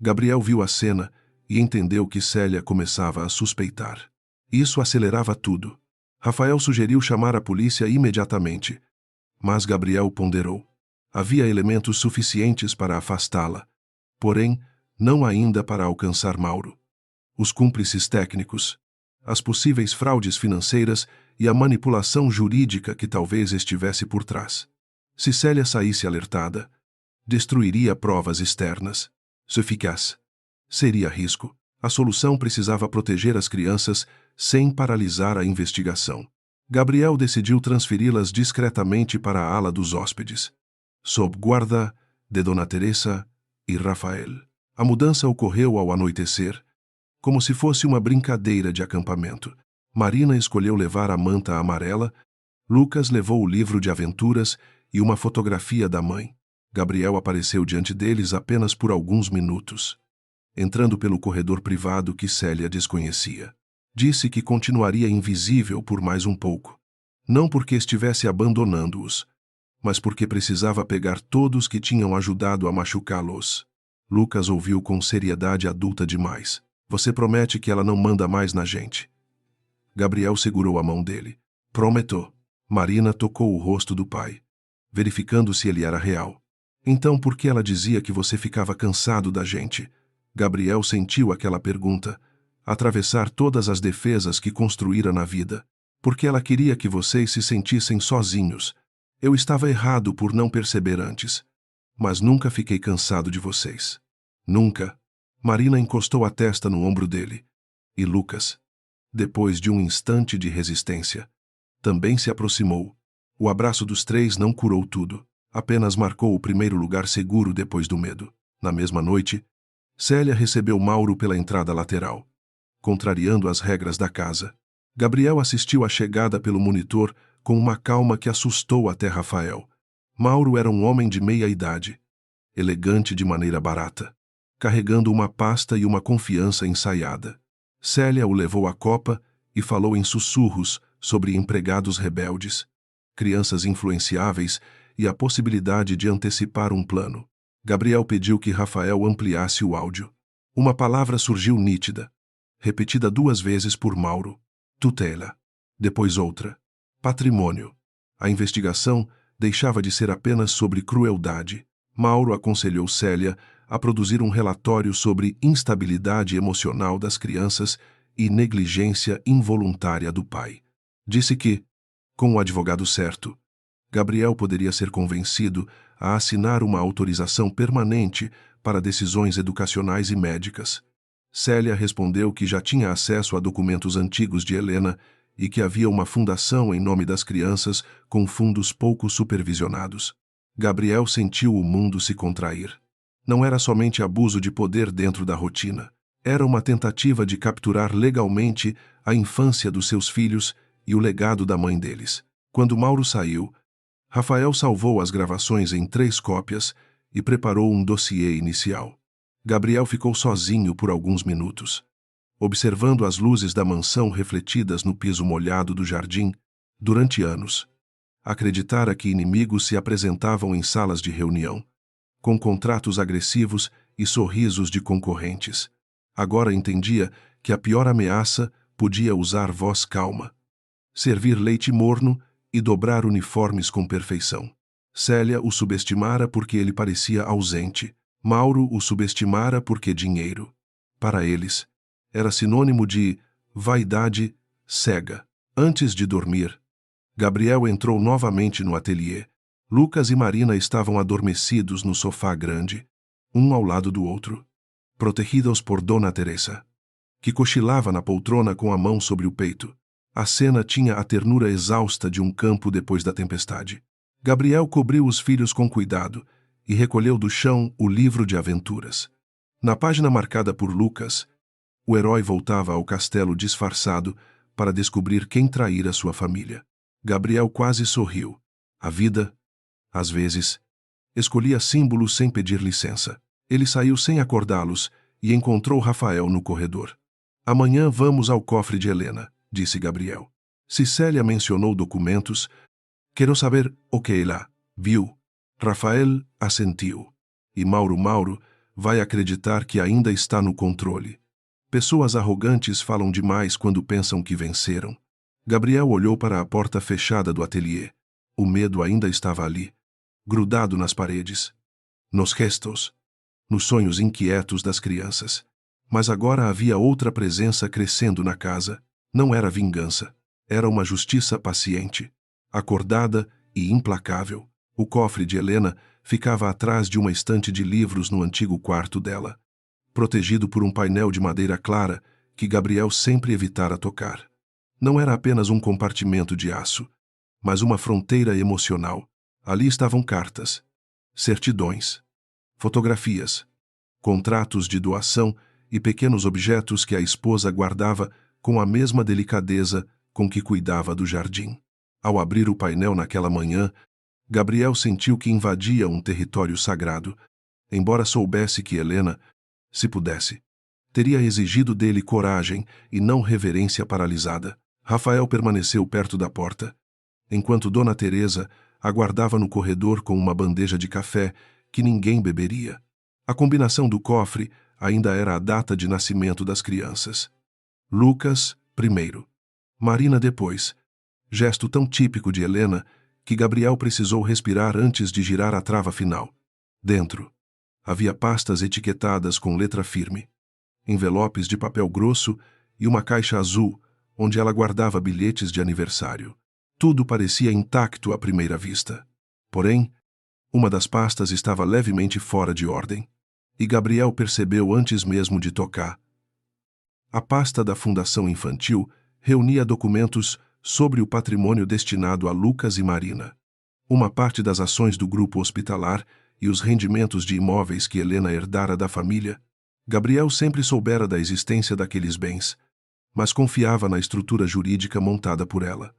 Gabriel viu a cena e entendeu que Célia começava a suspeitar. Isso acelerava tudo. Rafael sugeriu chamar a polícia imediatamente, mas Gabriel ponderou. Havia elementos suficientes para afastá-la, porém, não ainda para alcançar Mauro. Os cúmplices técnicos, as possíveis fraudes financeiras e a manipulação jurídica que talvez estivesse por trás. Se Célia saísse alertada, destruiria provas externas. Se eficaz, seria risco. A solução precisava proteger as crianças sem paralisar a investigação. Gabriel decidiu transferi-las discretamente para a ala dos hóspedes, sob guarda de Dona Teresa e Rafael. A mudança ocorreu ao anoitecer, como se fosse uma brincadeira de acampamento. Marina escolheu levar a manta amarela, Lucas levou o livro de aventuras e uma fotografia da mãe. Gabriel apareceu diante deles apenas por alguns minutos, entrando pelo corredor privado que Célia desconhecia. Disse que continuaria invisível por mais um pouco, não porque estivesse abandonando-os, mas porque precisava pegar todos que tinham ajudado a machucá-los. Lucas ouviu com seriedade adulta demais. Você promete que ela não manda mais na gente? Gabriel segurou a mão dele. Prometo. Marina tocou o rosto do pai, verificando se ele era real. Então por que ela dizia que você ficava cansado da gente? Gabriel sentiu aquela pergunta atravessar todas as defesas que construíra na vida. Porque ela queria que vocês se sentissem sozinhos. Eu estava errado por não perceber antes. Mas nunca fiquei cansado de vocês. Nunca. Marina encostou a testa no ombro dele. E Lucas, depois de um instante de resistência, também se aproximou. O abraço dos três não curou tudo, apenas marcou o primeiro lugar seguro depois do medo. Na mesma noite, Célia recebeu Mauro pela entrada lateral, contrariando as regras da casa. Gabriel assistiu à chegada pelo monitor com uma calma que assustou até Rafael. Mauro era um homem de meia idade, elegante de maneira barata, carregando uma pasta e uma confiança ensaiada. Célia o levou à copa e falou em sussurros sobre empregados rebeldes, crianças influenciáveis e a possibilidade de antecipar um plano. Gabriel pediu que Rafael ampliasse o áudio. Uma palavra surgiu nítida, repetida 2 vezes por Mauro. Tutela. Depois outra. Patrimônio. A investigação deixava de ser apenas sobre crueldade. Mauro aconselhou Célia a produzir um relatório sobre instabilidade emocional das crianças e negligência involuntária do pai. Disse que, com o advogado certo, Gabriel poderia ser convencido a assinar uma autorização permanente para decisões educacionais e médicas. Célia respondeu que já tinha acesso a documentos antigos de Helena e que havia uma fundação em nome das crianças com fundos pouco supervisionados. Gabriel sentiu o mundo se contrair. Não era somente abuso de poder dentro da rotina. Era uma tentativa de capturar legalmente a infância dos seus filhos e o legado da mãe deles. Quando Mauro saiu, Rafael salvou as gravações em 3 cópias e preparou um dossiê inicial. Gabriel ficou sozinho por alguns minutos, observando as luzes da mansão refletidas no piso molhado do jardim. Durante anos, acreditara que inimigos se apresentavam em salas de reunião, com contratos agressivos e sorrisos de concorrentes. Agora entendia que a pior ameaça podia usar voz calma, servir leite morno e dobrar uniformes com perfeição. Célia o subestimara porque ele parecia ausente. Mauro o subestimara porque dinheiro, para eles, era sinônimo de vaidade cega. Antes de dormir, Gabriel entrou novamente no ateliê. Lucas e Marina estavam adormecidos no sofá grande, um ao lado do outro, protegidos por Dona Teresa, que cochilava na poltrona com a mão sobre o peito. A cena tinha a ternura exausta de um campo depois da tempestade. Gabriel cobriu os filhos com cuidado e recolheu do chão o livro de aventuras. Na página marcada por Lucas, o herói voltava ao castelo disfarçado para descobrir quem traíra sua família. Gabriel quase sorriu. A vida, às vezes, escolhia símbolos sem pedir licença. Ele saiu sem acordá-los e encontrou Rafael no corredor. Amanhã vamos ao cofre de Helena, disse Gabriel. Se Célia mencionou documentos, quero saber o que ela viu. Rafael assentiu. E Mauro vai acreditar que ainda está no controle. Pessoas arrogantes falam demais quando pensam que venceram. Gabriel olhou para a porta fechada do ateliê. O medo ainda estava ali, grudado nas paredes, nos gestos, nos sonhos inquietos das crianças. Mas agora havia outra presença crescendo na casa. Não era vingança. Era uma justiça paciente, acordada e implacável. O cofre de Helena ficava atrás de uma estante de livros no antigo quarto dela, protegido por um painel de madeira clara que Gabriel sempre evitara tocar. Não era apenas um compartimento de aço, mas uma fronteira emocional. Ali estavam cartas, certidões, fotografias, contratos de doação e pequenos objetos que a esposa guardava com a mesma delicadeza com que cuidava do jardim. Ao abrir o painel naquela manhã, Gabriel sentiu que invadia um território sagrado, embora soubesse que Helena, se pudesse, teria exigido dele coragem e não reverência paralisada. Rafael permaneceu perto da porta, enquanto Dona Teresa aguardava no corredor com uma bandeja de café que ninguém beberia. A combinação do cofre ainda era a data de nascimento das crianças. Lucas, primeiro. Marina depois. Gesto tão típico de Helena que Gabriel precisou respirar antes de girar a trava final. Dentro, havia pastas etiquetadas com letra firme, envelopes de papel grosso e uma caixa azul, onde ela guardava bilhetes de aniversário. Tudo parecia intacto à primeira vista. Porém, uma das pastas estava levemente fora de ordem, e Gabriel percebeu antes mesmo de tocar. A pasta da Fundação Infantil reunia documentos sobre o patrimônio destinado a Lucas e Marina, uma parte das ações do grupo hospitalar e os rendimentos de imóveis que Helena herdara da família. Gabriel sempre soubera da existência daqueles bens, mas confiava na estrutura jurídica montada por ela,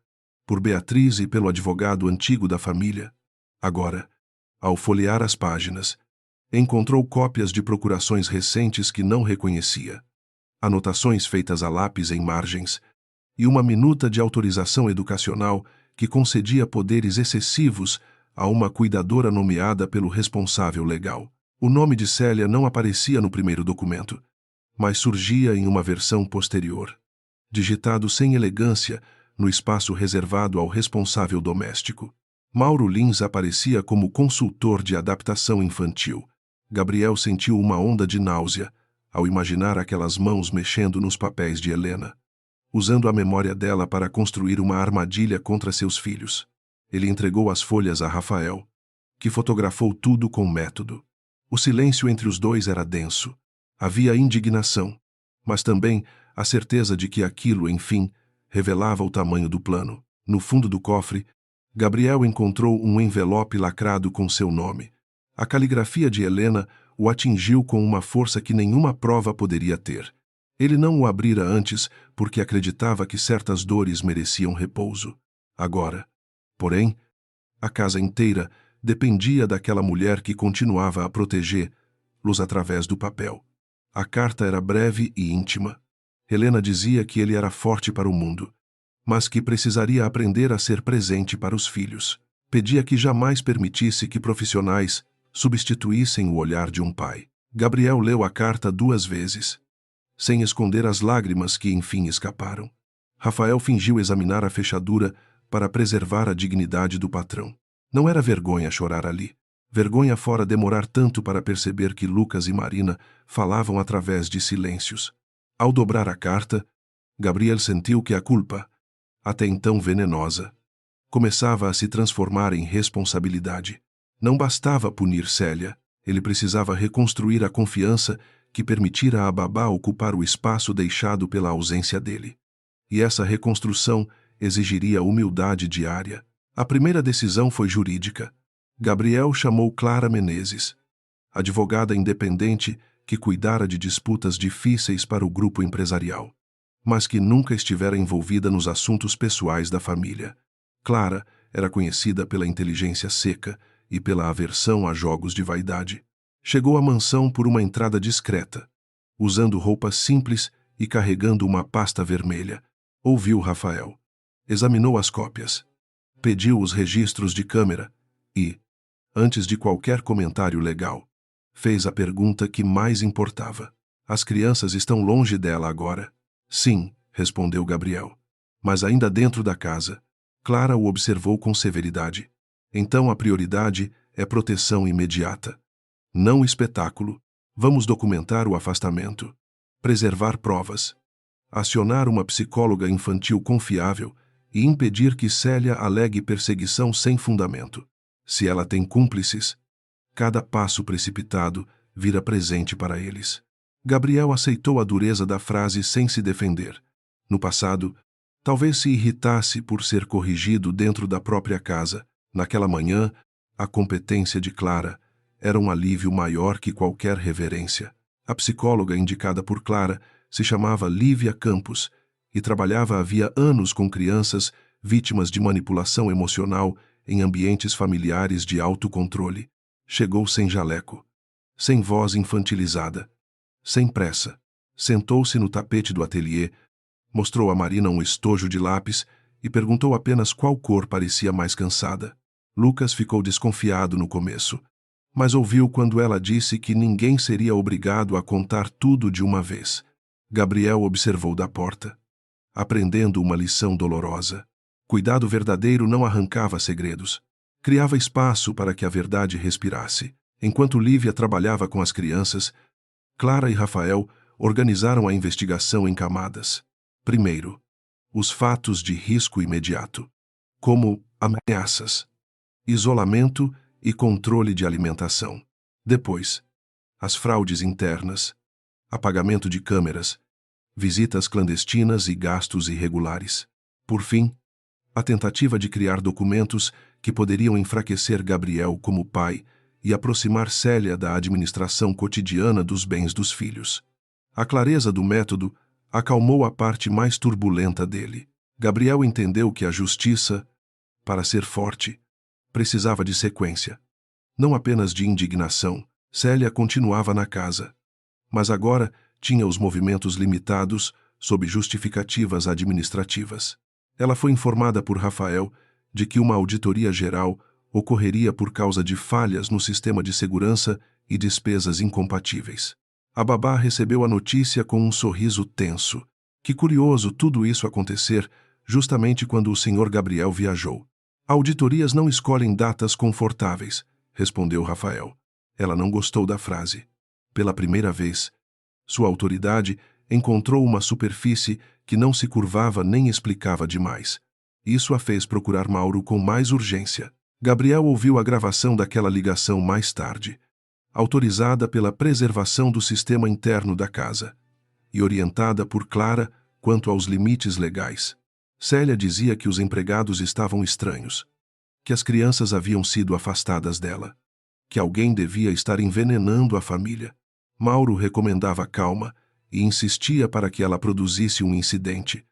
por Beatriz e pelo advogado antigo da família. Agora, ao folhear as páginas, encontrou cópias de procurações recentes que não reconhecia, anotações feitas a lápis em margens, e uma minuta de autorização educacional que concedia poderes excessivos a uma cuidadora nomeada pelo responsável legal. O nome de Célia não aparecia no primeiro documento, mas surgia em uma versão posterior, digitado sem elegância no espaço reservado ao responsável doméstico. Mauro Lins aparecia como consultor de adaptação infantil. Gabriel sentiu uma onda de náusea ao imaginar aquelas mãos mexendo nos papéis de Helena, usando a memória dela para construir uma armadilha contra seus filhos. Ele entregou as folhas a Rafael, que fotografou tudo com método. O silêncio entre os dois era denso. Havia indignação, mas também a certeza de que aquilo, enfim, revelava o tamanho do plano. No fundo do cofre, Gabriel encontrou um envelope lacrado com seu nome. A caligrafia de Helena o atingiu com uma força que nenhuma prova poderia ter. Ele não o abrira antes porque acreditava que certas dores mereciam repouso. Agora, porém, a casa inteira dependia daquela mulher que continuava a protegê-los através do papel. A carta era breve e íntima. Helena dizia que ele era forte para o mundo, mas que precisaria aprender a ser presente para os filhos. Pedia que jamais permitisse que profissionais substituíssem o olhar de um pai. Gabriel leu a carta 2 vezes, sem esconder as lágrimas que enfim escaparam. Rafael fingiu examinar a fechadura para preservar a dignidade do patrão. Não era vergonha chorar ali. Vergonha fora demorar tanto para perceber que Lucas e Marina falavam através de silêncios. Ao dobrar a carta, Gabriel sentiu que a culpa, até então venenosa, começava a se transformar em responsabilidade. Não bastava punir Célia, ele precisava reconstruir a confiança que permitira a babá ocupar o espaço deixado pela ausência dele. E essa reconstrução exigiria humildade diária. A primeira decisão foi jurídica. Gabriel chamou Clara Menezes, advogada independente que cuidara de disputas difíceis para o grupo empresarial, mas que nunca estivera envolvida nos assuntos pessoais da família. Clara era conhecida pela inteligência seca e pela aversão a jogos de vaidade. Chegou à mansão por uma entrada discreta, usando roupas simples e carregando uma pasta vermelha. Ouviu Rafael. Examinou as cópias. Pediu os registros de câmera e, antes de qualquer comentário legal, fez a pergunta que mais importava. As crianças estão longe dela agora? Sim, respondeu Gabriel. Mas ainda dentro da casa. Clara o observou com severidade. Então a prioridade é proteção imediata. Não espetáculo. Vamos documentar o afastamento. Preservar provas. Acionar uma psicóloga infantil confiável e impedir que Célia alegue perseguição sem fundamento. Se ela tem cúmplices, cada passo precipitado vira presente para eles. Gabriel aceitou a dureza da frase sem se defender. No passado, talvez se irritasse por ser corrigido dentro da própria casa. Naquela manhã, a competência de Clara era um alívio maior que qualquer reverência. A psicóloga indicada por Clara se chamava Lívia Campos e trabalhava havia anos com crianças vítimas de manipulação emocional em ambientes familiares de autocontrole. Chegou sem jaleco, sem voz infantilizada, sem pressa. Sentou-se no tapete do ateliê, mostrou a Marina um estojo de lápis e perguntou apenas qual cor parecia mais cansada. Lucas ficou desconfiado no começo, mas ouviu quando ela disse que ninguém seria obrigado a contar tudo de uma vez. Gabriel observou da porta, aprendendo uma lição dolorosa. Cuidado verdadeiro não arrancava segredos. Criava espaço para que a verdade respirasse. Enquanto Lívia trabalhava com as crianças, Clara e Rafael organizaram a investigação em camadas. Primeiro, os fatos de risco imediato, como ameaças, isolamento e controle de alimentação. Depois, as fraudes internas, apagamento de câmeras, visitas clandestinas e gastos irregulares. Por fim, a tentativa de criar documentos que poderiam enfraquecer Gabriel como pai e aproximar Célia da administração cotidiana dos bens dos filhos. A clareza do método acalmou a parte mais turbulenta dele. Gabriel entendeu que a justiça, para ser forte, precisava de sequência. Não apenas de indignação. Célia continuava na casa, mas agora tinha os movimentos limitados sob justificativas administrativas. Ela foi informada por Rafael de que uma auditoria geral ocorreria por causa de falhas no sistema de segurança e despesas incompatíveis. A babá recebeu a notícia com um sorriso tenso. Que curioso tudo isso acontecer justamente quando o Sr. Gabriel viajou. Auditorias não escolhem datas confortáveis, respondeu Rafael. Ela não gostou da frase. Pela primeira vez, sua autoridade encontrou uma superfície que não se curvava nem explicava demais. Isso a fez procurar Mauro com mais urgência. Gabriel ouviu a gravação daquela ligação mais tarde, autorizada pela preservação do sistema interno da casa, e orientada por Clara quanto aos limites legais. Célia dizia que os empregados estavam estranhos, que as crianças haviam sido afastadas dela, que alguém devia estar envenenando a família. Mauro recomendava calma e insistia para que ela produzisse um incidente,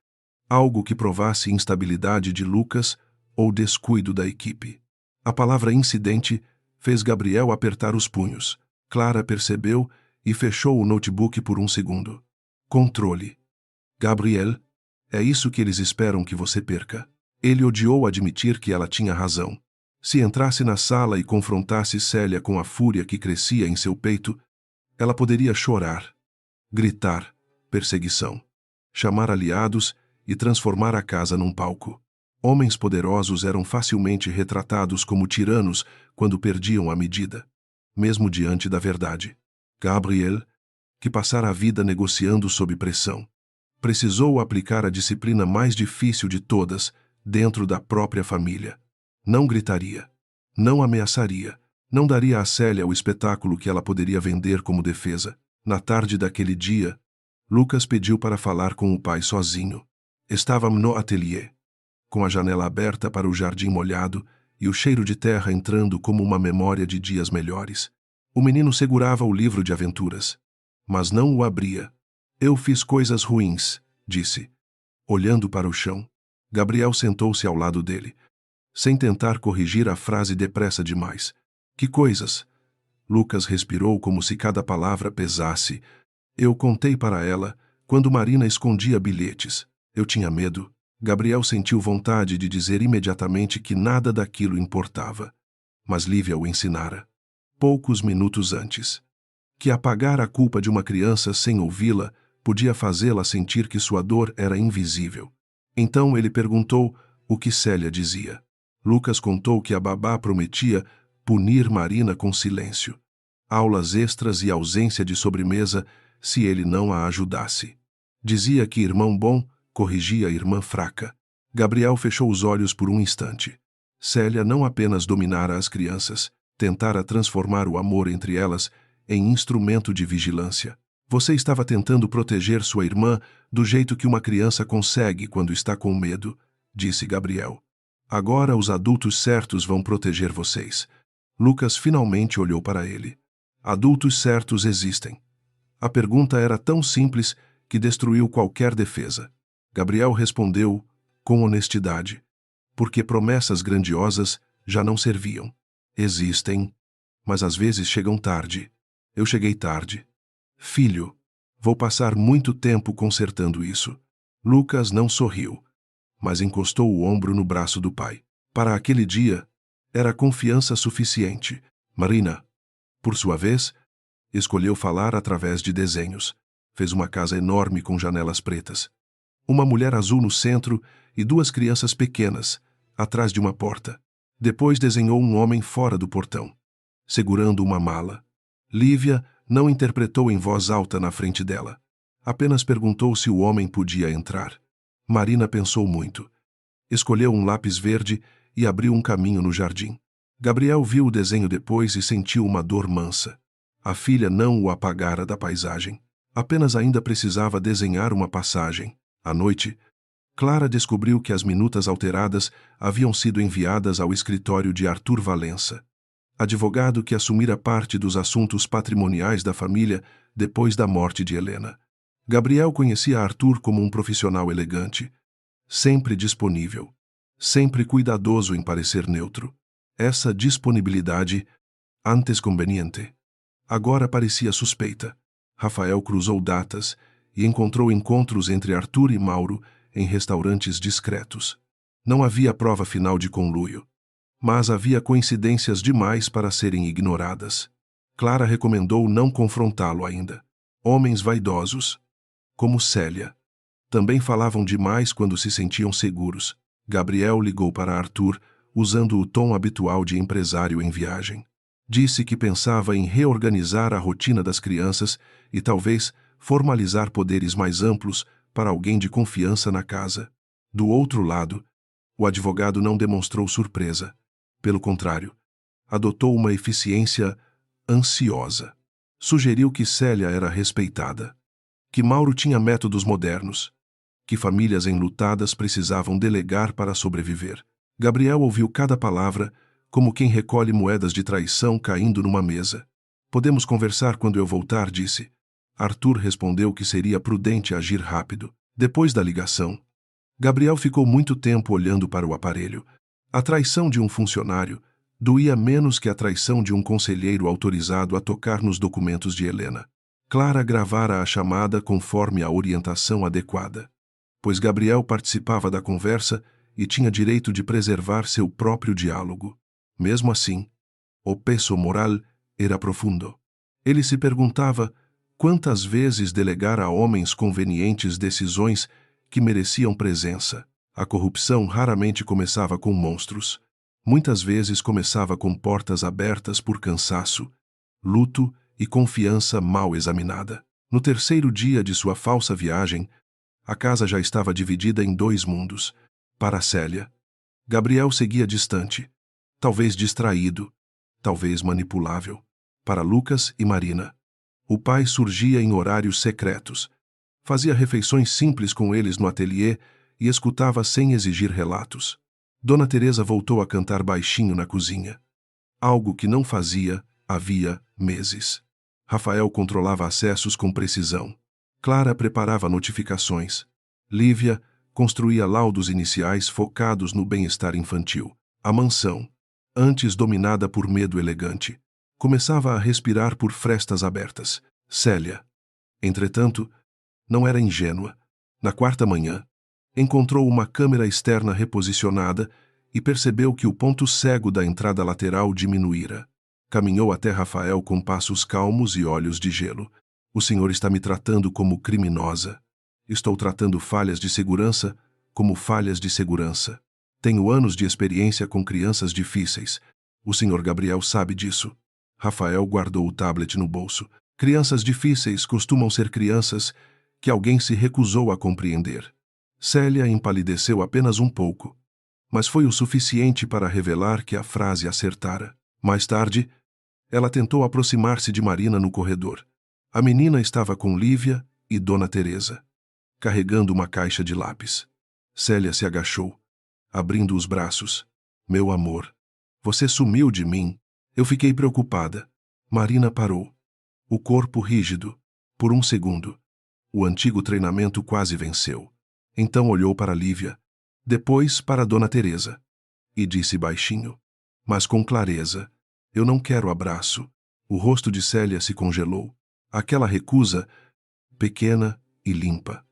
algo que provasse instabilidade de Lucas ou descuido da equipe. A palavra incidente fez Gabriel apertar os punhos. Clara percebeu e fechou o notebook por um segundo. Controle. Gabriel, é isso que eles esperam que você perca. Ele odiou admitir que ela tinha razão. Se entrasse na sala e confrontasse Célia com a fúria que crescia em seu peito, ela poderia chorar, gritar, perseguição, chamar aliados e transformar a casa num palco. Homens poderosos eram facilmente retratados como tiranos quando perdiam a medida, mesmo diante da verdade. Gabriel, que passara a vida negociando sob pressão, precisou aplicar a disciplina mais difícil de todas dentro da própria família. Não gritaria, não ameaçaria, não daria a Célia o espetáculo que ela poderia vender como defesa. Na tarde daquele dia, Lucas pediu para falar com o pai sozinho. Estávamos no ateliê, com a janela aberta para o jardim molhado e o cheiro de terra entrando como uma memória de dias melhores. O menino segurava o livro de aventuras, mas não o abria. Eu fiz coisas ruins, disse, olhando para o chão. Gabriel sentou-se ao lado dele, sem tentar corrigir a frase depressa demais. Que coisas? Lucas respirou como se cada palavra pesasse. Eu contei para ela quando Marina escondia bilhetes. Eu tinha medo. Gabriel sentiu vontade de dizer imediatamente que nada daquilo importava. Mas Lívia o ensinara, poucos minutos antes, que apagar a culpa de uma criança sem ouvi-la podia fazê-la sentir que sua dor era invisível. Então ele perguntou o que Célia dizia. Lucas contou que a babá prometia punir Marina com silêncio, aulas extras e ausência de sobremesa se ele não a ajudasse. Dizia que irmão bom corrigia a irmã fraca. Gabriel fechou os olhos por um instante. Célia não apenas dominara as crianças, tentara transformar o amor entre elas em instrumento de vigilância. Você estava tentando proteger sua irmã do jeito que uma criança consegue quando está com medo, disse Gabriel. Agora os adultos certos vão proteger vocês. Lucas finalmente olhou para ele. Adultos certos existem. A pergunta era tão simples que destruiu qualquer defesa. Gabriel respondeu com honestidade, porque promessas grandiosas já não serviam. Existem, mas às vezes chegam tarde. Eu cheguei tarde. Filho, vou passar muito tempo consertando isso. Lucas não sorriu, mas encostou o ombro no braço do pai. Para aquele dia, era confiança suficiente. Marina, por sua vez, escolheu falar através de desenhos. Fez uma casa enorme com janelas pretas. Uma mulher azul no centro e duas crianças pequenas, atrás de uma porta. Depois desenhou um homem fora do portão, segurando uma mala. Lívia não interpretou em voz alta na frente dela. Apenas perguntou se o homem podia entrar. Marina pensou muito. Escolheu um lápis verde e abriu um caminho no jardim. Gabriel viu o desenho depois e sentiu uma dor mansa. A filha não o apagara da paisagem. Apenas ainda precisava desenhar uma passagem. À noite, Clara descobriu que as minutas alteradas haviam sido enviadas ao escritório de Arthur Valença, advogado que assumira parte dos assuntos patrimoniais da família depois da morte de Helena. Gabriel conhecia Arthur como um profissional elegante, sempre disponível, sempre cuidadoso em parecer neutro. Essa disponibilidade, antes conveniente, agora parecia suspeita. Rafael cruzou datas e encontrou encontros entre Arthur e Mauro em restaurantes discretos. Não havia prova final de conluio, mas havia coincidências demais para serem ignoradas. Clara recomendou não confrontá-lo ainda. Homens vaidosos, como Célia, também falavam demais quando se sentiam seguros. Gabriel ligou para Arthur, usando o tom habitual de empresário em viagem. Disse que pensava em reorganizar a rotina das crianças e talvez formalizar poderes mais amplos para alguém de confiança na casa. Do outro lado, O advogado não demonstrou surpresa. Pelo contrário, adotou uma eficiência ansiosa. Sugeriu que Célia era respeitada, que Mauro tinha métodos modernos, que famílias enlutadas precisavam delegar para sobreviver. Gabriel ouviu cada palavra, como quem recolhe moedas de traição caindo numa mesa. Podemos conversar quando eu voltar, disse. Arthur respondeu que seria prudente agir rápido. Depois da ligação, Gabriel ficou muito tempo olhando para o aparelho. A traição de um funcionário doía menos que a traição de um conselheiro autorizado a tocar nos documentos de Helena. Clara gravara a chamada conforme a orientação adequada, pois Gabriel participava da conversa e tinha direito de preservar seu próprio diálogo. Mesmo assim, o peso moral era profundo. Ele se perguntava quantas vezes delegar a homens convenientes decisões que mereciam presença. A corrupção raramente começava com monstros. Muitas vezes começava com portas abertas por cansaço, luto e confiança mal examinada. No terceiro dia de sua falsa viagem, a casa já estava dividida em dois mundos. Para Célia, Gabriel seguia distante, talvez distraído, talvez manipulável. Para Lucas e Marina, o pai surgia em horários secretos, fazia refeições simples com eles no ateliê e escutava sem exigir relatos. Dona Teresa voltou a cantar baixinho na cozinha, algo que não fazia havia meses. Rafael controlava acessos com precisão. Clara preparava notificações. Lívia construía laudos iniciais focados no bem-estar infantil. A mansão, antes dominada por medo elegante, começava a respirar por frestas abertas. Célia, entretanto, não era ingênua. Na quarta manhã, encontrou uma câmera externa reposicionada e percebeu que o ponto cego da entrada lateral diminuíra. Caminhou até Rafael com passos calmos e olhos de gelo. O senhor está me tratando como criminosa. Estou tratando falhas de segurança como falhas de segurança. Tenho anos de experiência com crianças difíceis. O senhor Gabriel sabe disso. Rafael guardou o tablet no bolso. Crianças difíceis costumam ser crianças que alguém se recusou a compreender. Célia empalideceu apenas um pouco, mas foi o suficiente para revelar que a frase acertara. Mais tarde, ela tentou aproximar-se de Marina no corredor. A menina estava com Lívia e Dona Teresa, carregando uma caixa de lápis. Célia se agachou, abrindo os braços. Meu amor, você sumiu de mim. Eu fiquei preocupada. Marina parou, o corpo rígido. Por um segundo, o antigo treinamento quase venceu. Então olhou para Lívia, depois para Dona Teresa, e disse baixinho, mas com clareza, eu não quero abraço. O rosto de Célia se congelou. Aquela recusa, pequena e limpa,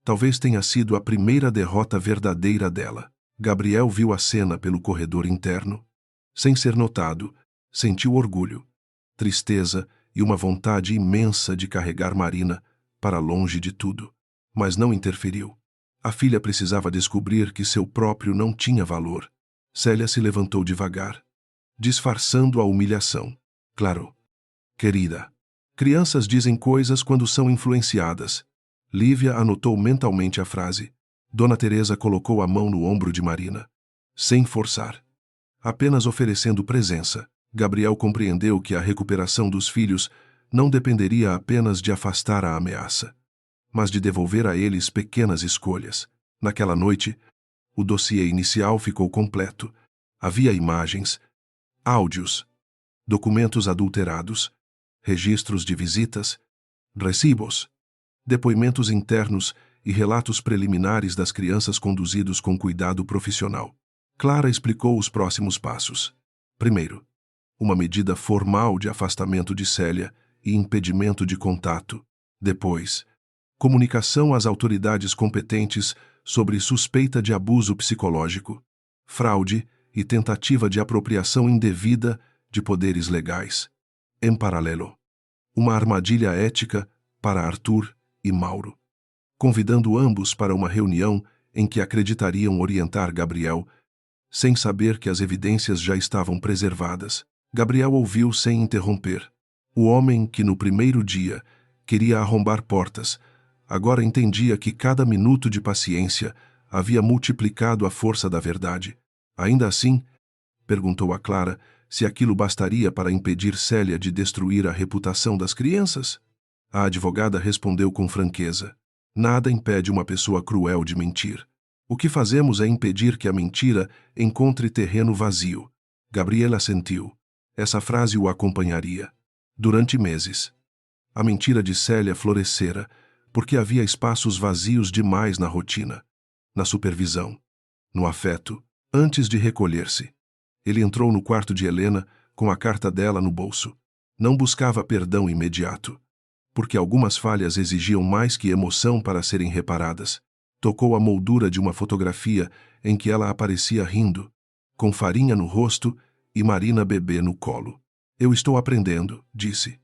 talvez tenha sido a primeira derrota verdadeira dela. Gabriel viu a cena pelo corredor interno. Sem ser notado, sentiu orgulho, tristeza e uma vontade imensa de carregar Marina para longe de tudo. Mas não interferiu. A filha precisava descobrir que seu próprio não tinha valor. Célia se levantou devagar, disfarçando a humilhação. Claro. Querida. Crianças dizem coisas quando são influenciadas. Lívia anotou mentalmente a frase. Dona Teresa colocou a mão no ombro de Marina, sem forçar, apenas oferecendo presença. Gabriel compreendeu que a recuperação dos filhos não dependeria apenas de afastar a ameaça, mas de devolver a eles pequenas escolhas. Naquela noite, o dossiê inicial ficou completo. Havia imagens, áudios, documentos adulterados, registros de visitas, recibos, depoimentos internos e relatos preliminares das crianças conduzidos com cuidado profissional. Clara explicou os próximos passos. Primeiro, uma medida formal de afastamento de Célia e impedimento de contato. Depois, comunicação às autoridades competentes sobre suspeita de abuso psicológico, fraude e tentativa de apropriação indevida de poderes legais. Em paralelo, uma armadilha ética para Arthur e Mauro, convidando ambos para uma reunião em que acreditariam orientar Gabriel, sem saber que as evidências já estavam preservadas. Gabriel ouviu sem interromper. O homem que no primeiro dia queria arrombar portas, agora entendia que cada minuto de paciência havia multiplicado a força da verdade. Ainda assim, perguntou a Clara se aquilo bastaria para impedir Célia de destruir a reputação das crianças. A advogada respondeu com franqueza: nada impede uma pessoa cruel de mentir. O que fazemos é impedir que a mentira encontre terreno vazio. Gabriel assentiu. Essa frase o acompanharia durante meses. A mentira de Célia florescera, porque havia espaços vazios demais na rotina, na supervisão, no afeto, antes de recolher-se. Ele entrou no quarto de Helena com a carta dela no bolso. Não buscava perdão imediato, porque algumas falhas exigiam mais que emoção para serem reparadas. Tocou a moldura de uma fotografia em que ela aparecia rindo, com farinha no rosto e Marina bebê no colo. Eu estou aprendendo, disse,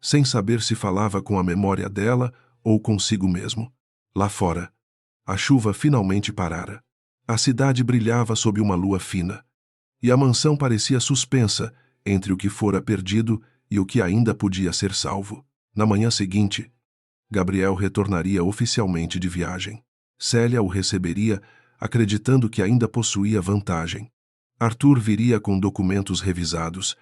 sem saber se falava com a memória dela ou consigo mesmo. Lá fora, a chuva finalmente parara. A cidade brilhava sob uma lua fina, e a mansão parecia suspensa entre o que fora perdido e o que ainda podia ser salvo. Na manhã seguinte, Gabriel retornaria oficialmente de viagem. Célia o receberia, acreditando que ainda possuía vantagem. Arthur viria com documentos revisados.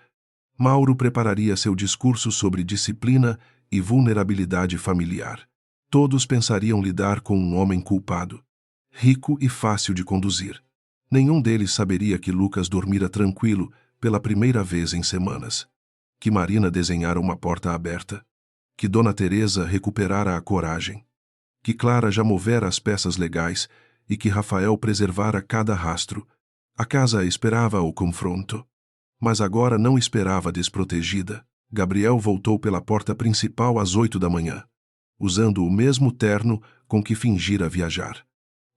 Mauro prepararia seu discurso sobre disciplina e vulnerabilidade familiar. Todos pensariam lidar com um homem culpado, rico e fácil de conduzir. Nenhum deles saberia que Lucas dormira tranquilo pela primeira vez em semanas, que Marina desenhara uma porta aberta, que Dona Teresa recuperara a coragem, que Clara já movera as peças legais e que Rafael preservara cada rastro. A casa esperava o confronto, mas agora não esperava desprotegida. Gabriel voltou pela porta principal às 8 da manhã, usando o mesmo terno com que fingira viajar.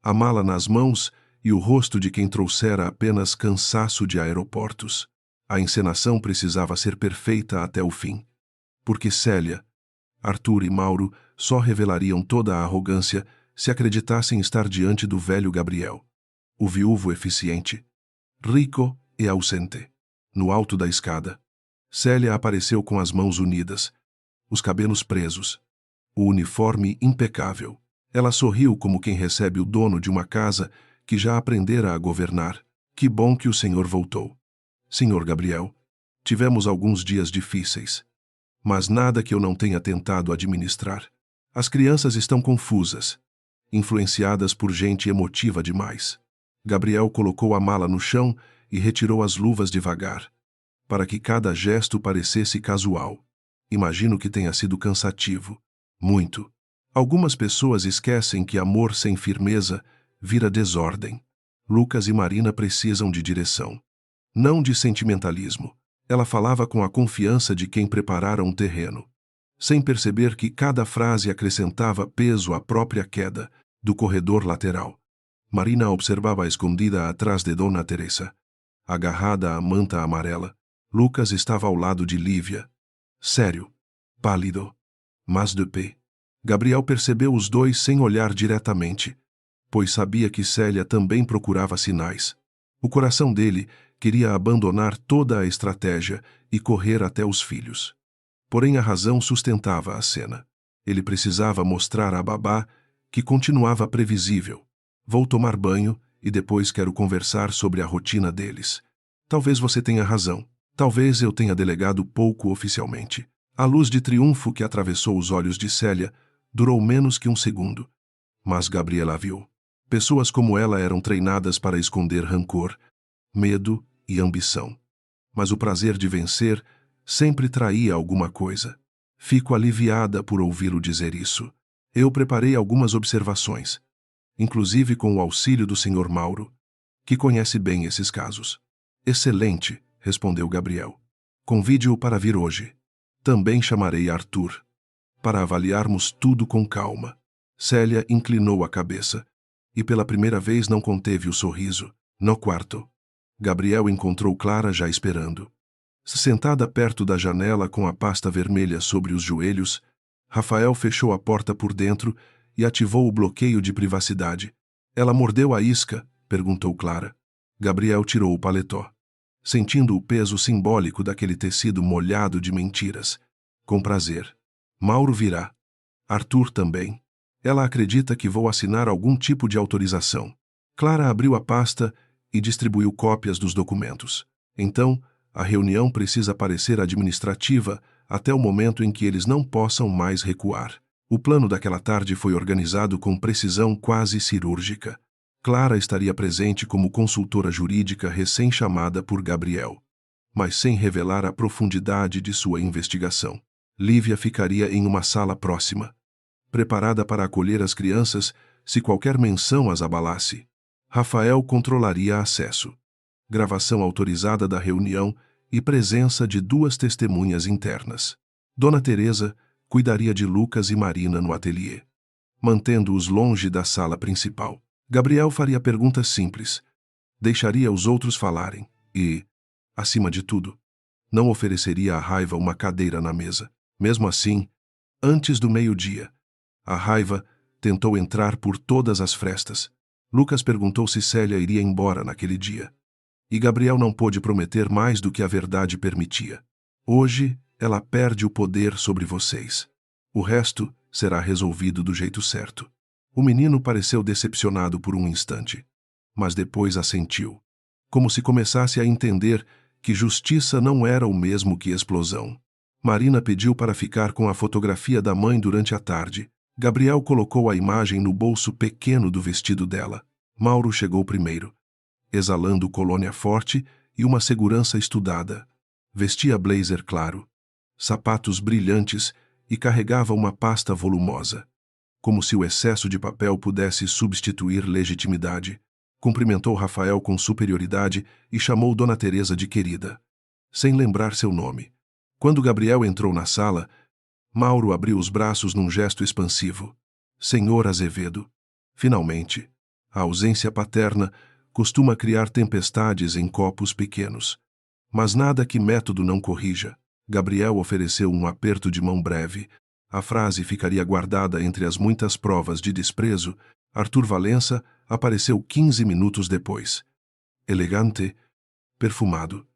A mala nas mãos e o rosto de quem trouxera apenas cansaço de aeroportos. A encenação precisava ser perfeita até o fim, porque Célia, Arthur e Mauro só revelariam toda a arrogância se acreditassem estar diante do velho Gabriel, o viúvo eficiente, rico e ausente. No alto da escada, Célia apareceu com as mãos unidas, os cabelos presos, o uniforme impecável. Ela sorriu como quem recebe o dono de uma casa que já aprendera a governar. Que bom que o senhor voltou. Senhor Gabriel, tivemos alguns dias difíceis, mas nada que eu não tenha tentado administrar. As crianças estão confusas, influenciadas por gente emotiva demais. Gabriel colocou a mala no chão e retirou as luvas devagar, para que cada gesto parecesse casual. Imagino que tenha sido cansativo. Muito. Algumas pessoas esquecem que amor sem firmeza vira desordem. Lucas e Marina precisam de direção, não de sentimentalismo. Ela falava com a confiança de quem preparara um terreno, sem perceber que cada frase acrescentava peso à própria queda do corredor lateral. Marina observava escondida atrás de Dona Teresa, agarrada à manta amarela. Lucas estava ao lado de Lívia, sério, pálido, mas de pé. Gabriel percebeu os dois sem olhar diretamente, pois sabia que Célia também procurava sinais. O coração dele queria abandonar toda a estratégia e correr até os filhos. Porém, a razão sustentava a cena. Ele precisava mostrar à babá que continuava previsível. Vou tomar banho e depois quero conversar sobre a rotina deles. Talvez você tenha razão. Talvez eu tenha delegado pouco oficialmente. A luz de triunfo que atravessou os olhos de Célia durou menos que um segundo. Mas Gabriela viu. Pessoas como ela eram treinadas para esconder rancor, medo e ambição. Mas o prazer de vencer sempre traía alguma coisa. Fico aliviada por ouvi-lo dizer isso. Eu preparei algumas observações, inclusive com o auxílio do Sr. Mauro, que conhece bem esses casos. Excelente, respondeu Gabriel. Convide-o para vir hoje. Também chamarei Arthur, para avaliarmos tudo com calma. Célia inclinou a cabeça, e pela primeira vez não conteve o sorriso. No quarto, Gabriel encontrou Clara já esperando. Sentada perto da janela com a pasta vermelha sobre os joelhos, Rafael fechou a porta por dentro e ativou o bloqueio de privacidade. Ela mordeu a isca? Perguntou Clara. Gabriel tirou o paletó, sentindo o peso simbólico daquele tecido molhado de mentiras. Com prazer. Mauro virá. Arthur também. Ela acredita que vou assinar algum tipo de autorização. Clara abriu a pasta e distribuiu cópias dos documentos. Então, a reunião precisa parecer administrativa até o momento em que eles não possam mais recuar. O plano daquela tarde foi organizado com precisão quase cirúrgica. Clara estaria presente como consultora jurídica recém-chamada por Gabriel, mas sem revelar a profundidade de sua investigação. Lívia ficaria em uma sala próxima, preparada para acolher as crianças se qualquer menção as abalasse. Rafael controlaria acesso, gravação autorizada da reunião e presença de 2 testemunhas internas. Dona Teresa cuidaria de Lucas e Marina no ateliê, mantendo-os longe da sala principal. Gabriel faria perguntas simples, deixaria os outros falarem e, acima de tudo, não ofereceria à raiva uma cadeira na mesa. Mesmo assim, antes do meio-dia, a raiva tentou entrar por todas as frestas. Lucas perguntou se Célia iria embora naquele dia. E Gabriel não pôde prometer mais do que a verdade permitia. Hoje, ela perde o poder sobre vocês. O resto será resolvido do jeito certo. O menino pareceu decepcionado por um instante, mas depois assentiu, como se começasse a entender que justiça não era o mesmo que explosão. Marina pediu para ficar com a fotografia da mãe durante a tarde. Gabriel colocou a imagem no bolso pequeno do vestido dela. Mauro chegou primeiro, exalando colônia forte e uma segurança estudada. Vestia blazer claro, sapatos brilhantes e carregava uma pasta volumosa, como se o excesso de papel pudesse substituir legitimidade. Cumprimentou Rafael com superioridade e chamou Dona Teresa de querida, sem lembrar seu nome. Quando Gabriel entrou na sala, Mauro abriu os braços num gesto expansivo. Senhor Azevedo. Finalmente, a ausência paterna costuma criar tempestades em copos pequenos. Mas nada que método não corrija. Gabriel ofereceu um aperto de mão breve. A frase ficaria guardada entre as muitas provas de desprezo. Arthur Valença apareceu 15 minutos depois. Elegante, perfumado,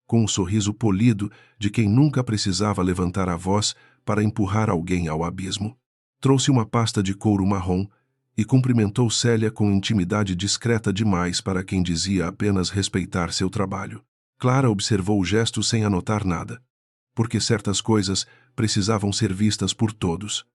com um sorriso polido de quem nunca precisava levantar a voz para empurrar alguém ao abismo. Trouxe uma pasta de couro marrom e cumprimentou Célia com intimidade discreta demais para quem dizia apenas respeitar seu trabalho. Clara observou o gesto sem anotar nada, porque certas coisas precisavam ser vistas por todos,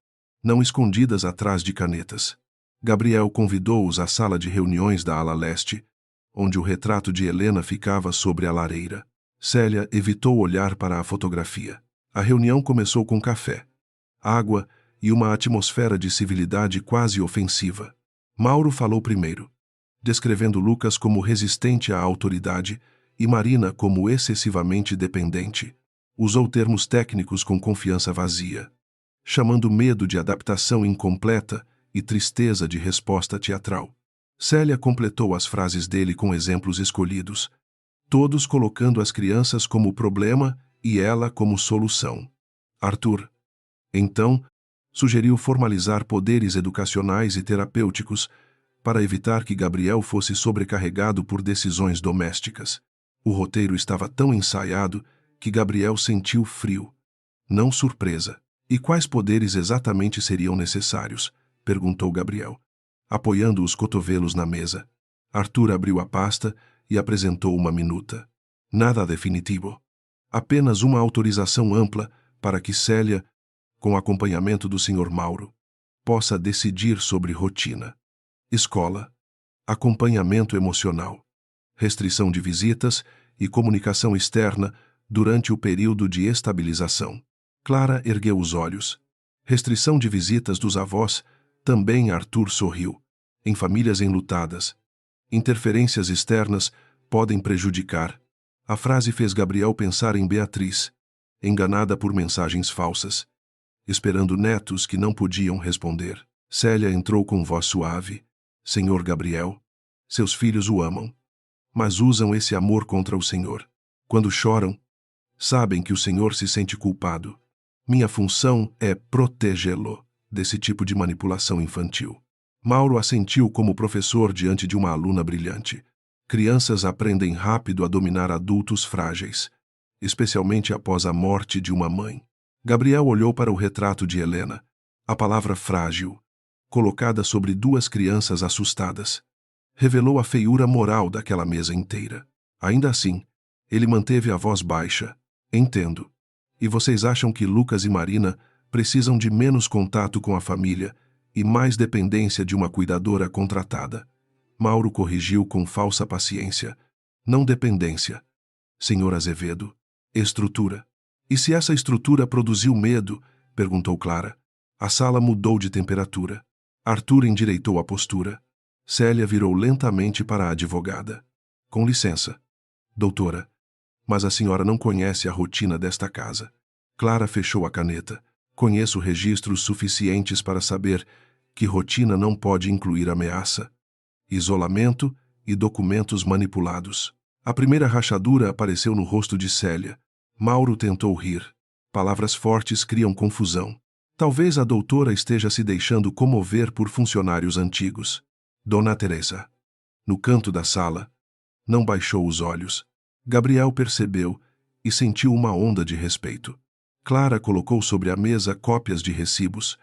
não escondidas atrás de canetas. Gabriel convidou-os à sala de reuniões da ala leste, onde o retrato de Helena ficava sobre a lareira. Célia evitou olhar para a fotografia. A reunião começou com café, água e uma atmosfera de civilidade quase ofensiva. Mauro falou primeiro, descrevendo Lucas como resistente à autoridade e Marina como excessivamente dependente. Usou termos técnicos com confiança vazia, chamando medo de adaptação incompleta e tristeza de resposta teatral. Célia completou as frases dele com exemplos escolhidos, todos colocando as crianças como problema e ela como solução. Arthur, então, sugeriu formalizar poderes educacionais e terapêuticos para evitar que Gabriel fosse sobrecarregado por decisões domésticas. O roteiro estava tão ensaiado que Gabriel sentiu frio, não surpresa. E quais poderes exatamente seriam necessários? Perguntou Gabriel, apoiando os cotovelos na mesa. Arthur abriu a pasta e apresentou uma minuta. Nada definitivo. Apenas uma autorização ampla para que Célia, com acompanhamento do Sr. Mauro, possa decidir sobre rotina, escola, acompanhamento emocional, restrição de visitas e comunicação externa durante o período de estabilização. Clara ergueu os olhos. Restrição de visitas dos avós, também Arthur sorriu. Em famílias enlutadas, interferências externas podem prejudicar. A frase fez Gabriel pensar em Beatriz, enganada por mensagens falsas, esperando netos que não podiam responder. Célia entrou com voz suave. Senhor Gabriel, seus filhos o amam, mas usam esse amor contra o Senhor. Quando choram, sabem que o Senhor se sente culpado. Minha função é protegê-lo desse tipo de manipulação infantil. Mauro assentiu como professor diante de uma aluna brilhante. Crianças aprendem rápido a dominar adultos frágeis, especialmente após a morte de uma mãe. Gabriel olhou para o retrato de Helena, a palavra frágil, colocada sobre 2 crianças assustadas. revelou a feiura moral daquela mesa inteira. Ainda assim, ele manteve a voz baixa. Entendo. E vocês acham que Lucas e Marina precisam de menos contato com a família e mais dependência de uma cuidadora contratada? Mauro corrigiu com falsa paciência. Não dependência, senhor Azevedo. Estrutura. E se essa estrutura produziu medo? Perguntou Clara. A sala mudou de temperatura. Arthur endireitou a postura. Célia virou lentamente para a advogada. Com licença, doutora, mas a senhora não conhece a rotina desta casa. Clara fechou a caneta. Conheço registros suficientes para saber que rotina não pode incluir ameaça, isolamento e documentos manipulados. A primeira rachadura apareceu no rosto de Célia. Mauro tentou rir. Palavras fortes criam confusão. Talvez a doutora esteja se deixando comover por funcionários antigos. Dona Teresa, no canto da sala, não baixou os olhos. Gabriel percebeu e sentiu uma onda de respeito. Clara colocou sobre a mesa cópias de recibos,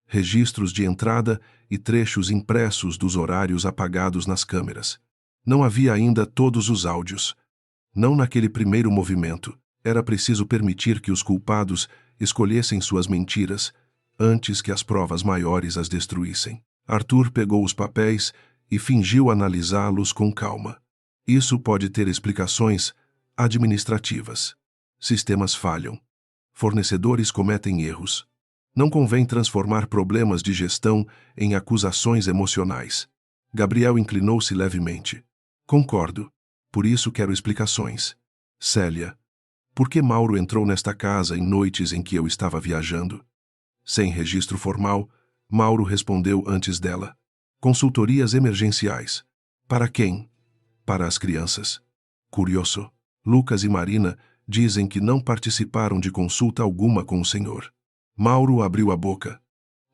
registros de entrada e trechos impressos dos horários apagados nas câmeras. Não havia ainda todos os áudios. Não naquele primeiro movimento. Era preciso permitir que os culpados escolhessem suas mentiras antes que as provas maiores as destruíssem. Arthur pegou os papéis e fingiu analisá-los com calma. Isso pode ter explicações administrativas. Sistemas falham. Fornecedores cometem erros. Não convém transformar problemas de gestão em acusações emocionais. Gabriel inclinou-se levemente. Concordo. Por isso quero explicações. Célia, por que Mauro entrou nesta casa em noites em que eu estava viajando? Sem registro formal, Mauro respondeu antes dela. Consultorias emergenciais. Para quem? Para as crianças. Curioso. Lucas e Marina dizem que não participaram de consulta alguma com o senhor. Mauro abriu a boca,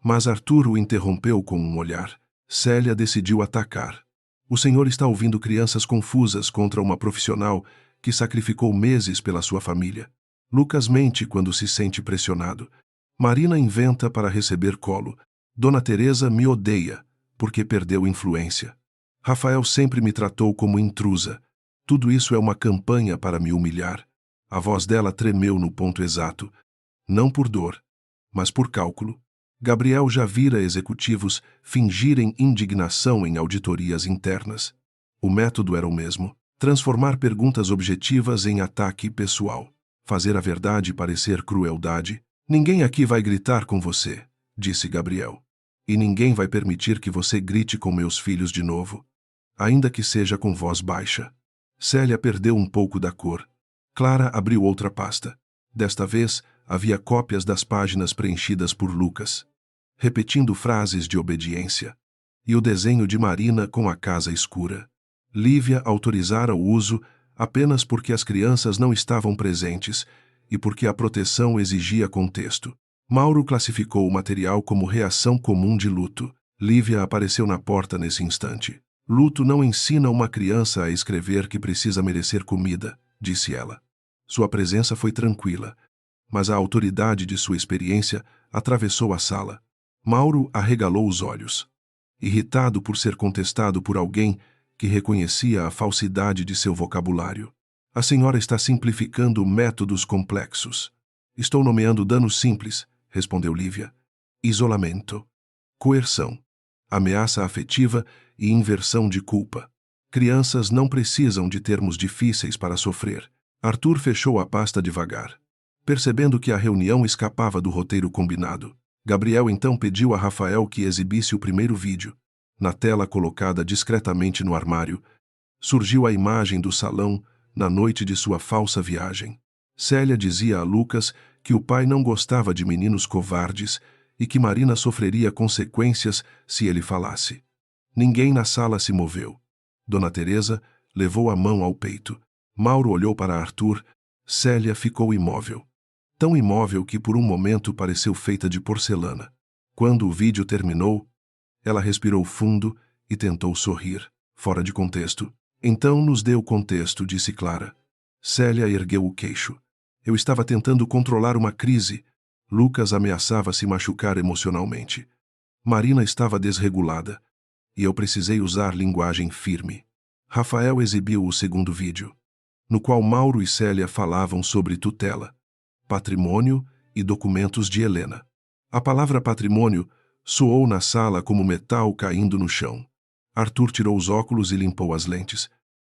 mas Arthur o interrompeu com um olhar. Célia decidiu atacar. O senhor está ouvindo crianças confusas contra uma profissional que sacrificou meses pela sua família. Lucas mente quando se sente pressionado. Marina inventa para receber colo. Dona Teresa me odeia, porque perdeu influência. Rafael sempre me tratou como intrusa. Tudo isso é uma campanha para me humilhar. A voz dela tremeu no ponto exato. Não por dor, mas por cálculo. Gabriel já vira executivos fingirem indignação em auditorias internas. O método era o mesmo. Transformar perguntas objetivas em ataque pessoal. Fazer a verdade parecer crueldade. Ninguém aqui vai gritar com você, disse Gabriel. E ninguém vai permitir que você grite com meus filhos de novo, ainda que seja com voz baixa. Célia perdeu um pouco da cor. Clara abriu outra pasta. Desta vez, havia cópias das páginas preenchidas por Lucas, repetindo frases de obediência, e o desenho de Marina com a casa escura. Lívia autorizara o uso apenas porque as crianças não estavam presentes e porque a proteção exigia contexto. Mauro classificou o material como reação comum de luto. Lívia apareceu na porta nesse instante. Luto não ensina uma criança a escrever que precisa merecer comida, disse ela. Sua presença foi tranquila, mas a autoridade de sua experiência atravessou a sala. Mauro arregalou os olhos, irritado por ser contestado por alguém que reconhecia a falsidade de seu vocabulário. A senhora está simplificando métodos complexos. Estou nomeando danos simples, respondeu Lívia. Isolamento, coerção, ameaça afetiva e inversão de culpa. Crianças não precisam de termos difíceis para sofrer. Arthur fechou a pasta devagar, percebendo que a reunião escapava do roteiro combinado. Gabriel então pediu a Rafael que exibisse o primeiro vídeo. Na tela colocada discretamente no armário, surgiu a imagem do salão na noite de sua falsa viagem. Célia dizia a Lucas que o pai não gostava de meninos covardes e que Marina sofreria consequências se ele falasse. Ninguém na sala se moveu. Dona Teresa levou a mão ao peito. Mauro olhou para Arthur. Célia ficou imóvel. Tão imóvel que por um momento pareceu feita de porcelana. Quando o vídeo terminou, ela respirou fundo e tentou sorrir, fora de contexto. Então nos dê o contexto, disse Clara. Célia ergueu o queixo. Eu estava tentando controlar uma crise. Lucas ameaçava se machucar emocionalmente. Marina estava desregulada. e eu precisei usar linguagem firme. Rafael exibiu o segundo vídeo, no qual Mauro e Célia falavam sobre tutela, patrimônio e documentos de Helena. A palavra patrimônio soou na sala como metal caindo no chão. Arthur tirou os óculos e limpou as lentes,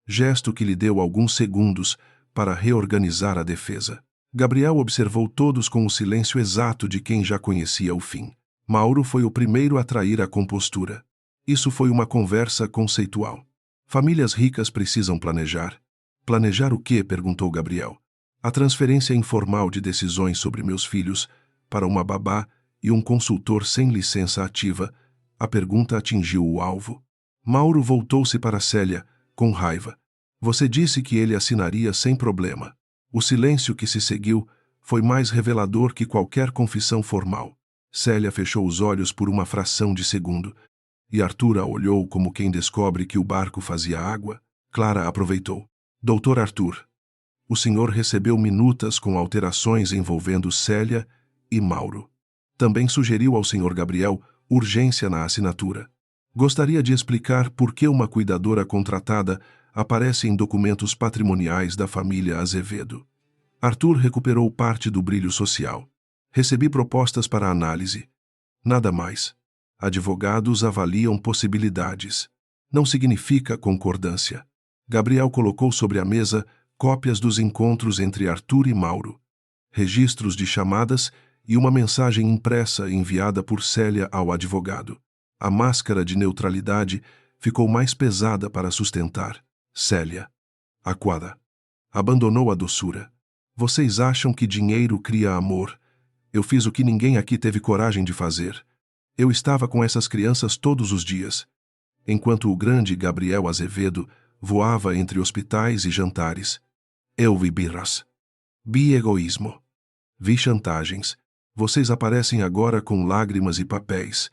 gesto que lhe deu alguns segundos para reorganizar a defesa. Gabriel observou todos com o silêncio exato de quem já conhecia o fim. Mauro foi o primeiro a trair a compostura. Isso foi uma conversa conceitual. Famílias ricas precisam planejar. Planejar o quê? Perguntou Gabriel. A transferência informal de decisões sobre meus filhos para uma babá e um consultor sem licença ativa. A pergunta atingiu o alvo. Mauro voltou-se para Célia, com raiva. Você disse que ele assinaria sem problema. O silêncio que se seguiu foi mais revelador que qualquer confissão formal. Célia fechou os olhos por uma fração de segundo, e Arthur a olhou como quem descobre que o barco fazia água. Clara aproveitou. Doutor Arthur, o senhor recebeu minutas com alterações envolvendo Célia e Mauro. Também sugeriu ao senhor Gabriel urgência na assinatura. Gostaria de explicar por que uma cuidadora contratada aparece em documentos patrimoniais da família Azevedo. Arthur recuperou parte do brilho social. Recebi propostas para análise. Nada mais. Advogados avaliam possibilidades. Não significa concordância. Gabriel colocou sobre a mesa cópias dos encontros entre Arthur e Mauro, registros de chamadas e uma mensagem impressa enviada por Célia ao advogado. A máscara de neutralidade ficou mais pesada para sustentar. Célia, acuada, abandonou a doçura. Vocês acham que dinheiro cria amor? Eu fiz o que ninguém aqui teve coragem de fazer. Eu estava com essas crianças todos os dias, enquanto o grande Gabriel Azevedo voava entre hospitais e jantares. Eu vi birras. Vi egoísmo. Vi chantagens. Vocês aparecem agora com lágrimas e papéis.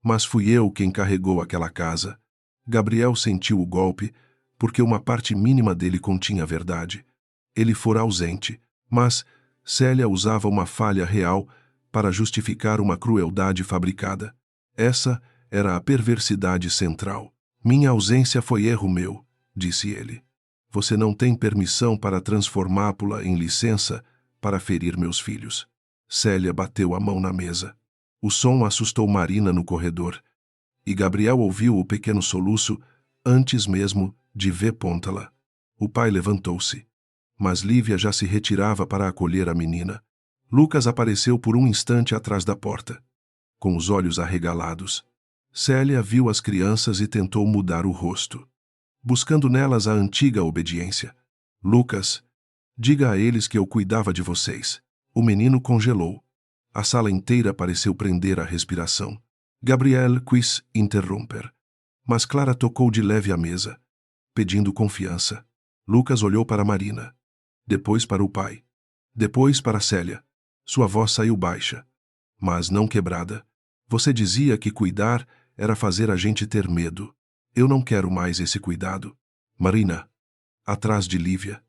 Mas fui eu quem carregou aquela casa. Gabriel sentiu o golpe, porque uma parte mínima dele continha a verdade. Ele fora ausente, mas Célia usava uma falha real para justificar uma crueldade fabricada. Essa era a perversidade central. Minha ausência foi erro meu, disse ele. Você não tem permissão para transformá-la em licença para ferir meus filhos. Célia bateu a mão na mesa. O som assustou Marina no corredor, e Gabriel ouviu o pequeno soluço antes mesmo de ver Pôntala. O pai levantou-se, mas Lívia já se retirava para acolher a menina. Lucas apareceu por um instante atrás da porta, com os olhos arregalados. Célia viu as crianças e tentou mudar o rosto, buscando nelas a antiga obediência. Lucas, diga a eles que eu cuidava de vocês. O menino congelou. A sala inteira pareceu prender a respiração. Gabriel quis interromper, mas Clara tocou de leve à mesa, pedindo confiança. Lucas olhou para Marina, depois para o pai, depois para Célia. Sua voz saiu baixa, mas não quebrada. Você dizia que cuidar era fazer a gente ter medo. Eu não quero mais esse cuidado. Marina, atrás de Lívia,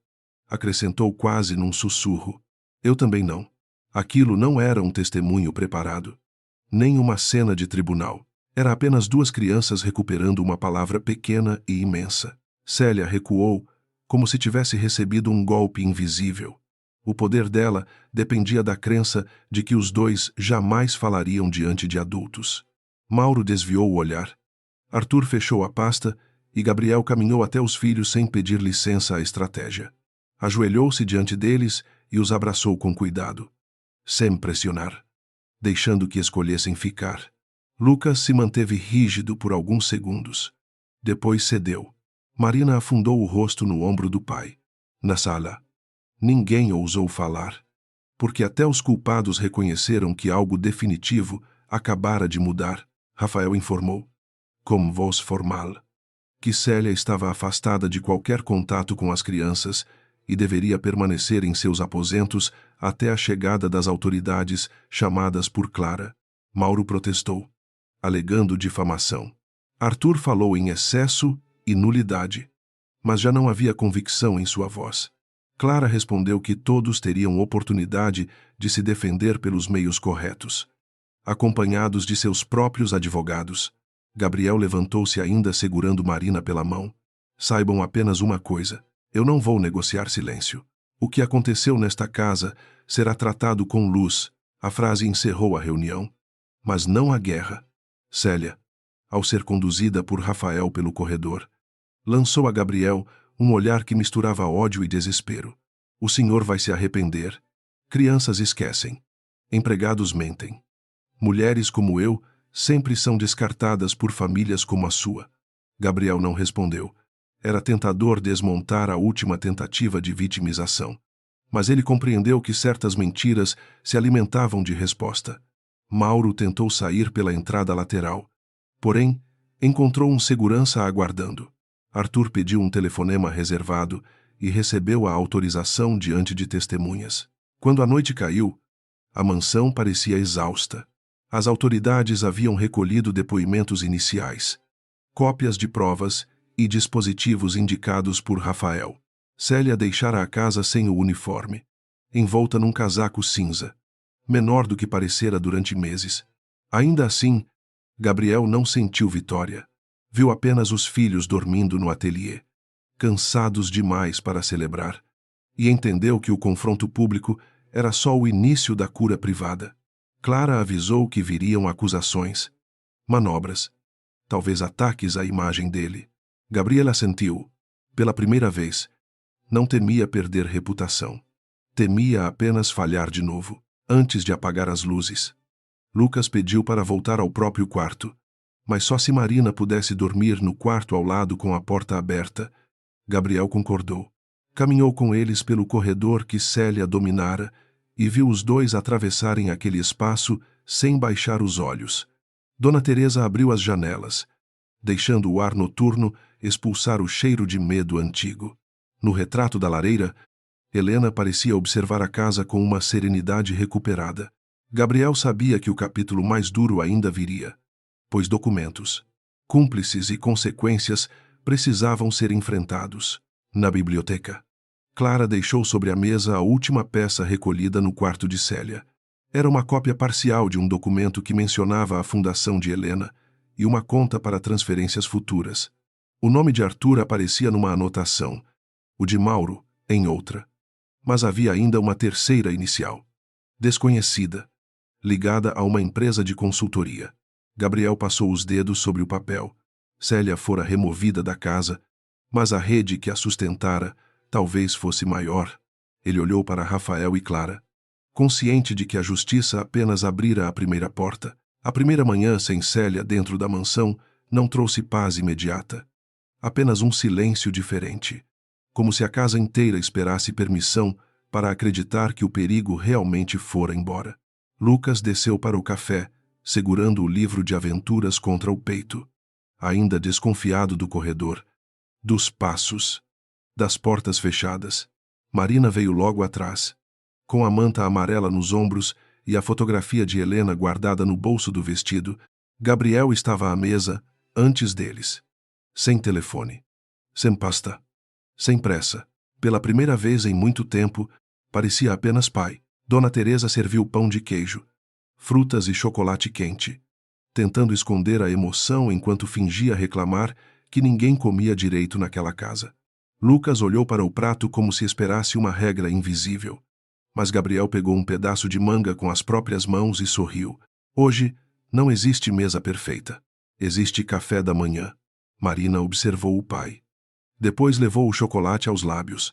acrescentou quase num sussurro. Eu também não. Aquilo não era um testemunho preparado, nem uma cena de tribunal. Era apenas duas crianças recuperando uma palavra pequena e imensa. Célia recuou, como se tivesse recebido um golpe invisível. O poder dela dependia da crença de que os dois jamais falariam diante de adultos. Mauro desviou o olhar. Arthur fechou a pasta e Gabriel caminhou até os filhos sem pedir licença à estratégia. Ajoelhou-se diante deles e os abraçou com cuidado, sem pressionar, deixando que escolhessem ficar. Lucas se manteve rígido por alguns segundos. Depois cedeu. Marina afundou o rosto no ombro do pai. Na sala, ninguém ousou falar, porque até os culpados reconheceram que algo definitivo acabara de mudar. Rafael informou, com voz formal, que Célia estava afastada de qualquer contato com as crianças e deveria permanecer em seus aposentos até a chegada das autoridades chamadas por Clara. Mauro protestou, alegando difamação. Arthur falou em excesso e nulidade, mas já não havia convicção em sua voz. Clara respondeu que todos teriam oportunidade de se defender pelos meios corretos, acompanhados de seus próprios advogados. Gabriel levantou-se ainda segurando Marina pela mão. Saibam apenas uma coisa. Eu não vou negociar silêncio. O que aconteceu nesta casa será tratado com luz. A frase encerrou a reunião. Mas não a guerra. Célia, ao ser conduzida por Rafael pelo corredor, lançou a Gabriel um olhar que misturava ódio e desespero. O senhor vai se arrepender. Crianças esquecem. Empregados mentem. Mulheres como eu sempre são descartadas por famílias como a sua. Gabriel não respondeu. Era tentador desmontar a última tentativa de vitimização. Mas ele compreendeu que certas mentiras se alimentavam de resposta. Mauro tentou sair pela entrada lateral. Porém, encontrou um segurança aguardando. Arthur pediu um telefonema reservado e recebeu a autorização diante de testemunhas. Quando a noite caiu, a mansão parecia exausta. As autoridades haviam recolhido depoimentos iniciais, cópias de provas e dispositivos indicados por Rafael. Célia deixara a casa sem o uniforme, envolta num casaco cinza, menor do que parecera durante meses. Ainda assim, Gabriel não sentiu vitória. Viu apenas os filhos dormindo no ateliê, cansados demais para celebrar, e entendeu que o confronto público era só o início da cura privada. Clara avisou que viriam acusações, manobras, talvez ataques à imagem dele. Gabriela sentiu, pela primeira vez, não temia perder reputação. Temia apenas falhar de novo, antes de apagar as luzes. Lucas pediu para voltar ao próprio quarto, mas só se Marina pudesse dormir no quarto ao lado com a porta aberta. Gabriel concordou. Caminhou com eles pelo corredor que Célia dominara e viu os dois atravessarem aquele espaço sem baixar os olhos. Dona Teresa abriu as janelas, deixando o ar noturno expulsar o cheiro de medo antigo. No retrato da lareira, Helena parecia observar a casa com uma serenidade recuperada. Gabriel sabia que o capítulo mais duro ainda viria, pois documentos, cúmplices e consequências precisavam ser enfrentados. Na biblioteca, Clara deixou sobre a mesa a última peça recolhida no quarto de Célia. Era uma cópia parcial de um documento que mencionava a fundação de Helena e uma conta para transferências futuras. O nome de Arthur aparecia numa anotação, o de Mauro em outra. Mas havia ainda uma terceira inicial, desconhecida, ligada a uma empresa de consultoria. Gabriel passou os dedos sobre o papel. Célia fora removida da casa, mas a rede que a sustentara talvez fosse maior. Ele olhou para Rafael e Clara, consciente de que a justiça apenas abrira a primeira porta. A primeira manhã sem Célia dentro da mansão não trouxe paz imediata. Apenas um silêncio diferente, como se a casa inteira esperasse permissão para acreditar que o perigo realmente fora embora. Lucas desceu para o café, segurando o livro de aventuras contra o peito, ainda desconfiado do corredor, dos passos, das portas fechadas. Marina veio logo atrás, com a manta amarela nos ombros e a fotografia de Helena guardada no bolso do vestido. Gabriel estava à mesa, antes deles. Sem telefone, sem pasta, sem pressa. Pela primeira vez em muito tempo, parecia apenas pai. Dona Teresa serviu pão de queijo, frutas e chocolate quente, tentando esconder a emoção enquanto fingia reclamar que ninguém comia direito naquela casa. Lucas olhou para o prato como se esperasse uma regra invisível. Mas Gabriel pegou um pedaço de manga com as próprias mãos e sorriu. Hoje, não existe mesa perfeita. Existe café da manhã. Marina observou o pai. Depois levou o chocolate aos lábios.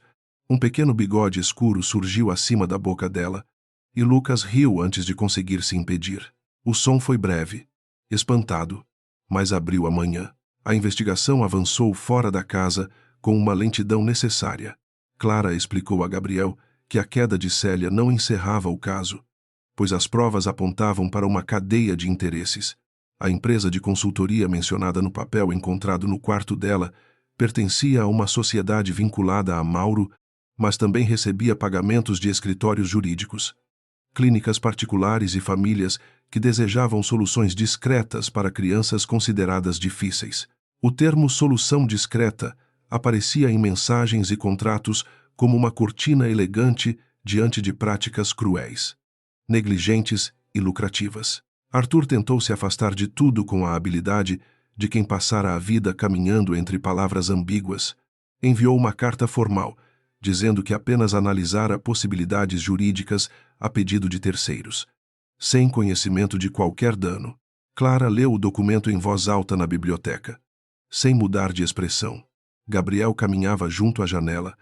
Um pequeno bigode escuro surgiu acima da boca dela, e Lucas riu antes de conseguir se impedir. O som foi breve, espantado, mas abriu a manhã. A investigação avançou fora da casa com uma lentidão necessária. Clara explicou a Gabriel que a queda de Célia não encerrava o caso, pois as provas apontavam para uma cadeia de interesses. A empresa de consultoria mencionada no papel encontrado no quarto dela pertencia a uma sociedade vinculada a Mauro, mas também recebia pagamentos de escritórios jurídicos, clínicas particulares e famílias que desejavam soluções discretas para crianças consideradas difíceis. O termo solução discreta aparecia em mensagens e contratos como uma cortina elegante diante de práticas cruéis, negligentes e lucrativas. Arthur tentou se afastar de tudo com a habilidade de quem passara a vida caminhando entre palavras ambíguas, enviou uma carta formal, dizendo que apenas analisara possibilidades jurídicas a pedido de terceiros. Sem conhecimento de qualquer dano, Clara leu o documento em voz alta na biblioteca. Sem mudar de expressão, Gabriel caminhava junto à janela,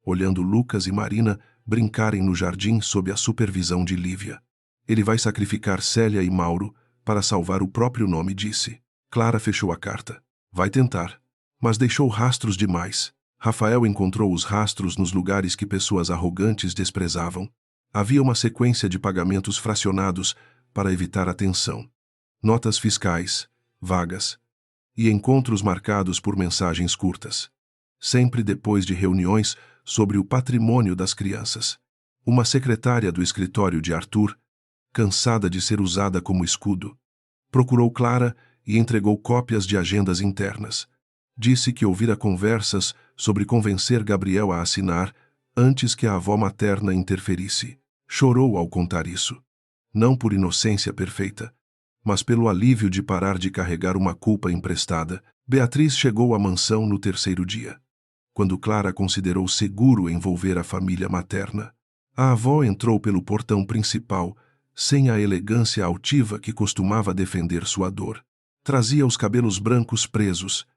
olhando Lucas e Marina brincarem no jardim sob a supervisão de Lívia. Ele vai sacrificar Célia e Mauro para salvar o próprio nome, disse. Clara fechou a carta. Vai tentar. Mas deixou rastros demais. Rafael encontrou os rastros nos lugares que pessoas arrogantes desprezavam. Havia uma sequência de pagamentos fracionados para evitar a tensão. Notas fiscais, vagas e encontros marcados por mensagens curtas. Sempre depois de reuniões sobre o patrimônio das crianças. Uma secretária do escritório de Arthur, cansada de ser usada como escudo, procurou Clara e entregou cópias de agendas internas. Disse que ouvira conversas sobre convencer Gabriel a assinar antes que a avó materna interferisse. Chorou ao contar isso. Não por inocência perfeita, mas pelo alívio de parar de carregar uma culpa emprestada. Beatriz chegou à mansão no terceiro dia. Quando Clara considerou seguro envolver a família materna, a avó entrou pelo portão principal, sem a elegância altiva que costumava defender sua dor. Trazia os cabelos brancos presos,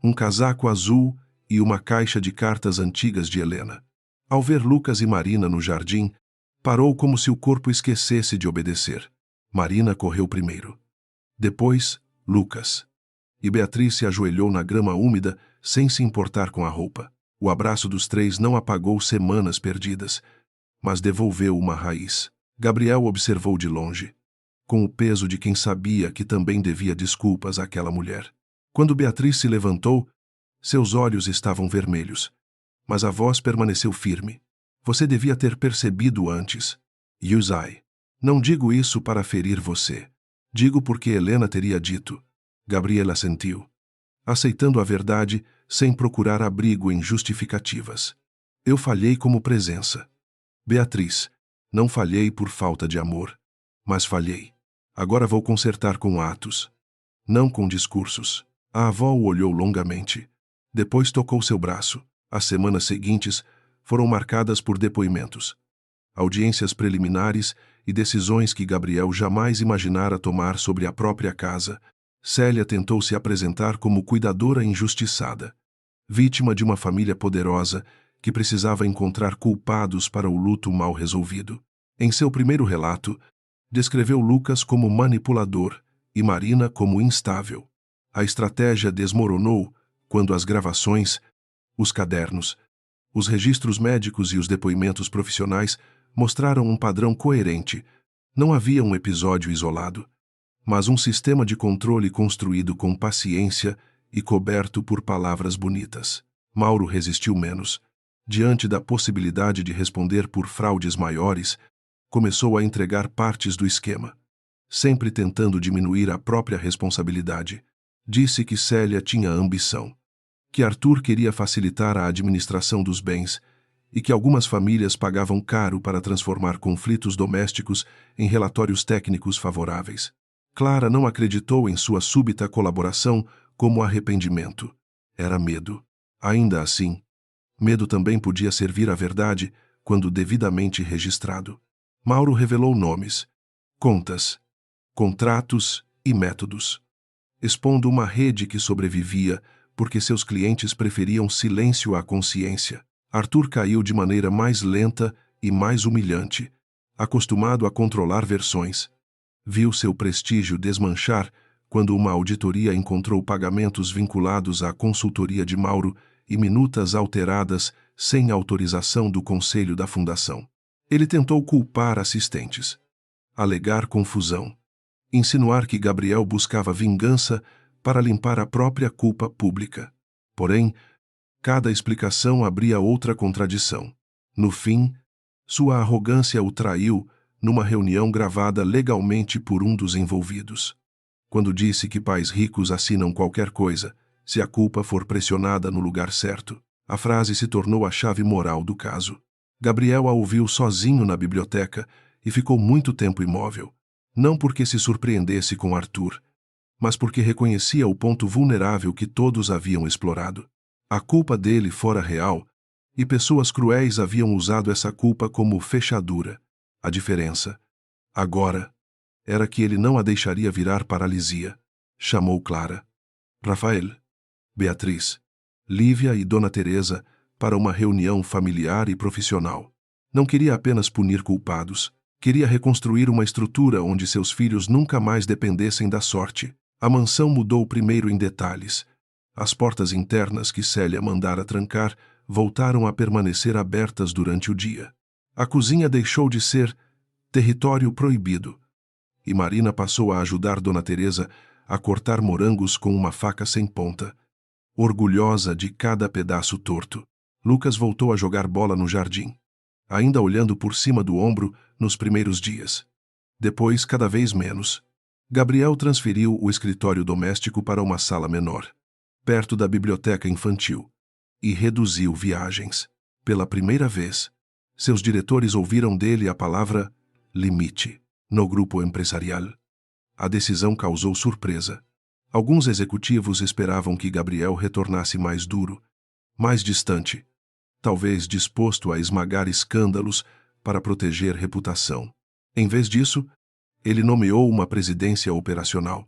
um casaco azul e uma caixa de cartas antigas de Helena. Ao ver Lucas e Marina no jardim, parou como se o corpo esquecesse de obedecer. Marina correu primeiro. Depois, Lucas. E Beatriz se ajoelhou na grama úmida, sem se importar com a roupa. O abraço dos três não apagou semanas perdidas, mas devolveu uma raiz. Gabriel observou de longe, com o peso de quem sabia que também devia desculpas àquela mulher. Quando Beatriz se levantou, seus olhos estavam vermelhos, mas a voz permaneceu firme. Você devia ter percebido antes. Yusai. Não digo isso para ferir você. Digo porque Helena teria dito. Gabriela assentiu, aceitando a verdade sem procurar abrigo em justificativas. Eu falhei como presença. Beatriz, não falhei por falta de amor, mas falhei. Agora vou consertar com atos, não com discursos. A avó o olhou longamente. Depois tocou seu braço. As semanas seguintes foram marcadas por depoimentos, audiências preliminares e decisões que Gabriel jamais imaginara tomar sobre a própria casa. Célia tentou se apresentar como cuidadora injustiçada, vítima de uma família poderosa que precisava encontrar culpados para o luto mal resolvido. Em seu primeiro relato, descreveu Lucas como manipulador e Marina como instável. A estratégia desmoronou quando as gravações, os cadernos, os registros médicos e os depoimentos profissionais mostraram um padrão coerente. Não havia um episódio isolado, mas um sistema de controle construído com paciência e coberto por palavras bonitas. Mauro resistiu menos. Diante da possibilidade de responder por fraudes maiores, começou a entregar partes do esquema, sempre tentando diminuir a própria responsabilidade. Disse que Célia tinha ambição, que Arthur queria facilitar a administração dos bens e que algumas famílias pagavam caro para transformar conflitos domésticos em relatórios técnicos favoráveis. Clara não acreditou em sua súbita colaboração como arrependimento. Era medo. Ainda assim, medo também podia servir à verdade quando devidamente registrado. Mauro revelou nomes, contas, contratos e métodos, expondo uma rede que sobrevivia porque seus clientes preferiam silêncio à consciência. Arthur caiu de maneira mais lenta e mais humilhante, acostumado a controlar versões. Viu seu prestígio desmanchar quando uma auditoria encontrou pagamentos vinculados à consultoria de Mauro e minutas alteradas sem autorização do conselho da fundação. Ele tentou culpar assistentes, alegar confusão, insinuar que Gabriel buscava vingança para limpar a própria culpa pública. Porém, cada explicação abria outra contradição. No fim, sua arrogância o traiu numa reunião gravada legalmente por um dos envolvidos. Quando disse que pais ricos assinam qualquer coisa, se a culpa for pressionada no lugar certo, a frase se tornou a chave moral do caso. Gabriel a ouviu sozinho na biblioteca e ficou muito tempo imóvel, não porque se surpreendesse com Arthur, mas porque reconhecia o ponto vulnerável que todos haviam explorado. A culpa dele fora real, e pessoas cruéis haviam usado essa culpa como fechadura. A diferença, agora, era que ele não a deixaria virar paralisia. Chamou Clara, Rafael, Beatriz, Lívia e Dona Teresa para uma reunião familiar e profissional. Não queria apenas punir culpados, queria reconstruir uma estrutura onde seus filhos nunca mais dependessem da sorte. A mansão mudou primeiro em detalhes. As portas internas que Célia mandara trancar voltaram a permanecer abertas durante o dia. A cozinha deixou de ser território proibido, e Marina passou a ajudar Dona Teresa a cortar morangos com uma faca sem ponta. Orgulhosa de cada pedaço torto, Lucas voltou a jogar bola no jardim, ainda olhando por cima do ombro nos primeiros dias. Depois, cada vez menos. Gabriel transferiu o escritório doméstico para uma sala menor, perto da biblioteca infantil, e reduziu viagens. Pela primeira vez, seus diretores ouviram dele a palavra limite no grupo empresarial. A decisão causou surpresa. Alguns executivos esperavam que Gabriel retornasse mais duro, mais distante, talvez disposto a esmagar escândalos para proteger reputação. Em vez disso, ele nomeou uma presidência operacional,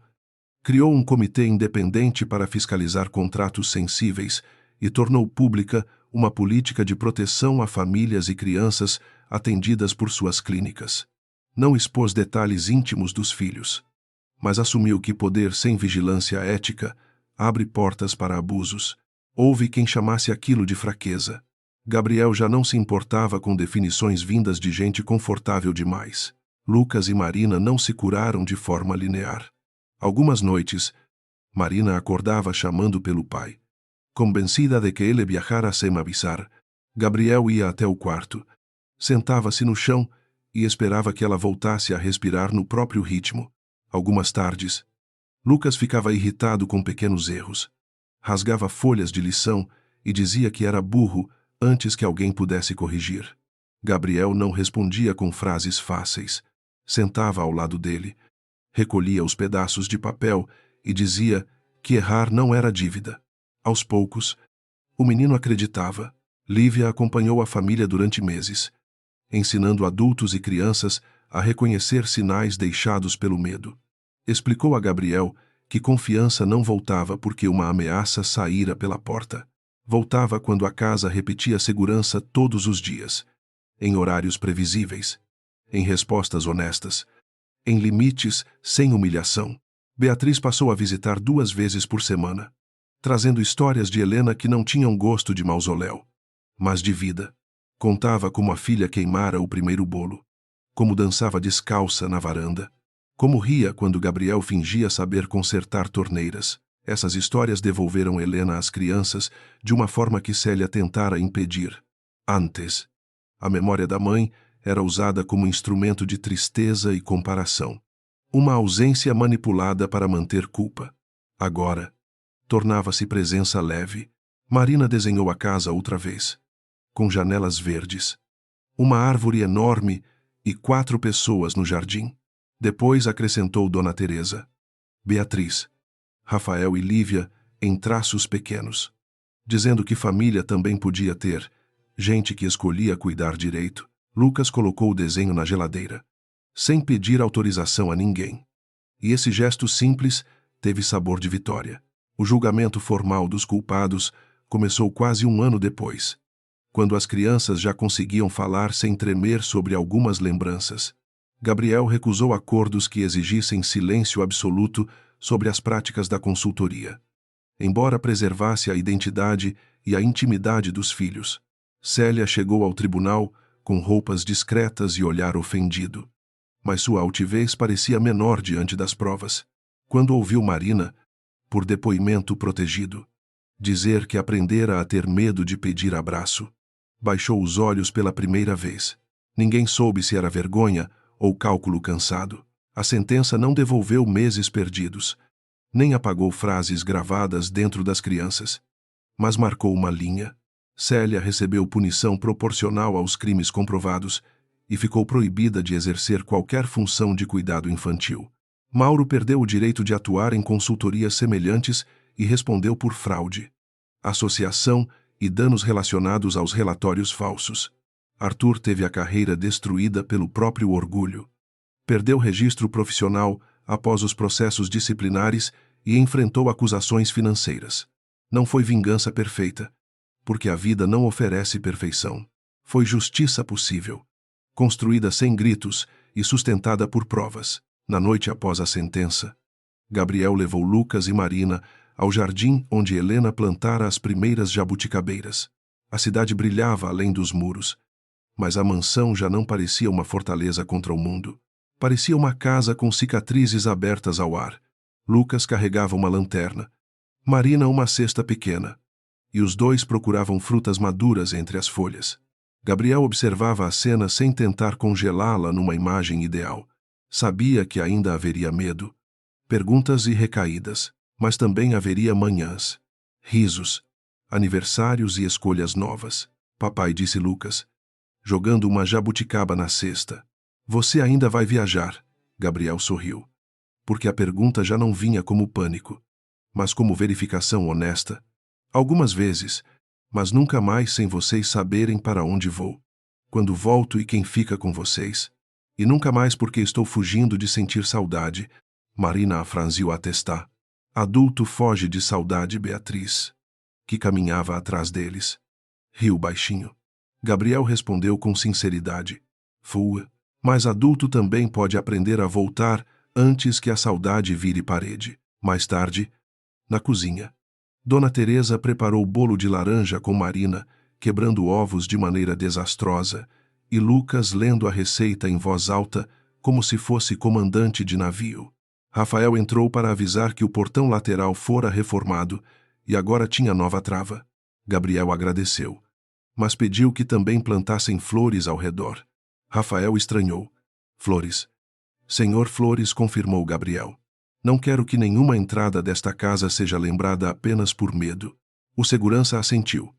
criou um comitê independente para fiscalizar contratos sensíveis e tornou pública uma política de proteção a famílias e crianças atendidas por suas clínicas. Não expôs detalhes íntimos dos filhos, mas assumiu que poder sem vigilância ética abre portas para abusos. Houve quem chamasse aquilo de fraqueza. Gabriel já não se importava com definições vindas de gente confortável demais. Lucas e Marina não se curaram de forma linear. Algumas noites, Marina acordava chamando pelo pai. Convencida de que ele viajara sem avisar, Gabriel ia até o quarto, sentava-se no chão e esperava que ela voltasse a respirar no próprio ritmo. Algumas tardes, Lucas ficava irritado com pequenos erros. Rasgava folhas de lição e dizia que era burro antes que alguém pudesse corrigir. Gabriel não respondia com frases fáceis. Sentava ao lado dele, recolhia os pedaços de papel e dizia que errar não era dívida. Aos poucos, o menino acreditava. Lívia acompanhou a família durante meses, ensinando adultos e crianças a reconhecer sinais deixados pelo medo. Explicou a Gabriel que confiança não voltava porque uma ameaça saíra pela porta. Voltava quando a casa repetia segurança todos os dias, em horários previsíveis, em respostas honestas, em limites sem humilhação. Beatriz passou a visitar 2 vezes por semana, trazendo histórias de Helena que não tinham gosto de mausoléu, mas de vida. Contava como a filha queimara o primeiro bolo, como dançava descalça na varanda, como ria quando Gabriel fingia saber consertar torneiras. Essas histórias devolveram Helena às crianças de uma forma que Célia tentara impedir. Antes, a memória da mãe era usada como instrumento de tristeza e comparação. Uma ausência manipulada para manter culpa. Agora, tornava-se presença leve. Marina desenhou a casa outra vez, com janelas verdes, uma árvore enorme e 4 pessoas no jardim. Depois acrescentou Dona Teresa, Beatriz, Rafael e Lívia em traços pequenos, dizendo que família também podia ter gente que escolhia cuidar direito. Lucas colocou o desenho na geladeira, sem pedir autorização a ninguém. E esse gesto simples teve sabor de vitória. O julgamento formal dos culpados começou quase 1 ano depois, quando as crianças já conseguiam falar sem tremer sobre algumas lembranças. Gabriel recusou acordos que exigissem silêncio absoluto sobre as práticas da consultoria, embora preservasse a identidade e a intimidade dos filhos. Célia chegou ao tribunal com roupas discretas e olhar ofendido, mas sua altivez parecia menor diante das provas. Quando ouviu Marina, por depoimento protegido, dizer que aprendera a ter medo de pedir abraço, baixou os olhos pela primeira vez. Ninguém soube se era vergonha ou cálculo cansado. A sentença não devolveu meses perdidos, nem apagou frases gravadas dentro das crianças, mas marcou uma linha. Célia recebeu punição proporcional aos crimes comprovados e ficou proibida de exercer qualquer função de cuidado infantil. Mauro perdeu o direito de atuar em consultorias semelhantes e respondeu por fraude, associação e danos relacionados aos relatórios falsos. Arthur teve a carreira destruída pelo próprio orgulho. Perdeu registro profissional após os processos disciplinares e enfrentou acusações financeiras. Não foi vingança perfeita, porque a vida não oferece perfeição. Foi justiça possível, construída sem gritos e sustentada por provas. Na noite após a sentença, Gabriel levou Lucas e Marina ao jardim onde Helena plantara as primeiras jabuticabeiras. A cidade brilhava além dos muros, mas a mansão já não parecia uma fortaleza contra o mundo. Parecia uma casa com cicatrizes abertas ao ar. Lucas carregava uma lanterna, Marina uma cesta pequena, e os dois procuravam frutas maduras entre as folhas. Gabriel observava a cena sem tentar congelá-la numa imagem ideal. Sabia que ainda haveria medo, perguntas e recaídas, mas também haveria manhãs, risos, aniversários e escolhas novas. Papai, disse Lucas, jogando uma jabuticaba na cesta. Você ainda vai viajar? Gabriel sorriu, porque a pergunta já não vinha como pânico, mas como verificação honesta. Algumas vezes, mas nunca mais sem vocês saberem para onde vou, quando volto e quem fica com vocês. E nunca mais porque estou fugindo de sentir saudade. Marina a franziu a testa. Adulto foge de saudade, Beatriz, que caminhava atrás deles. Riu baixinho. Gabriel respondeu com sinceridade. Fua. Mas adulto também pode aprender a voltar antes que a saudade vire parede. Mais tarde, na cozinha, Dona Teresa preparou bolo de laranja com Marina, quebrando ovos de maneira desastrosa, e Lucas lendo a receita em voz alta, como se fosse comandante de navio. Rafael entrou para avisar que o portão lateral fora reformado e agora tinha nova trava. Gabriel agradeceu, mas pediu que também plantassem flores ao redor. Rafael estranhou. Flores. Senhor Flores, confirmou Gabriel. Não quero que nenhuma entrada desta casa seja lembrada apenas por medo. O segurança assentiu,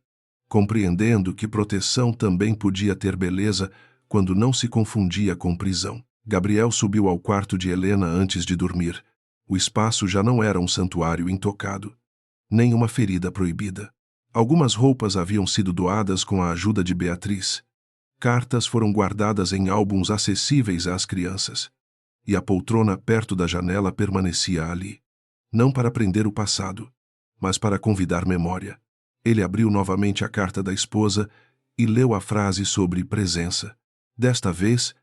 compreendendo que proteção também podia ter beleza quando não se confundia com prisão. Gabriel subiu ao quarto de Helena antes de dormir. O espaço já não era um santuário intocado, nem uma ferida proibida. Algumas roupas haviam sido doadas com a ajuda de Beatriz. Cartas foram guardadas em álbuns acessíveis às crianças. E a poltrona perto da janela permanecia ali. Não para prender o passado, mas para convidar memória. Ele abriu novamente a carta da esposa e leu a frase sobre presença. Desta vez,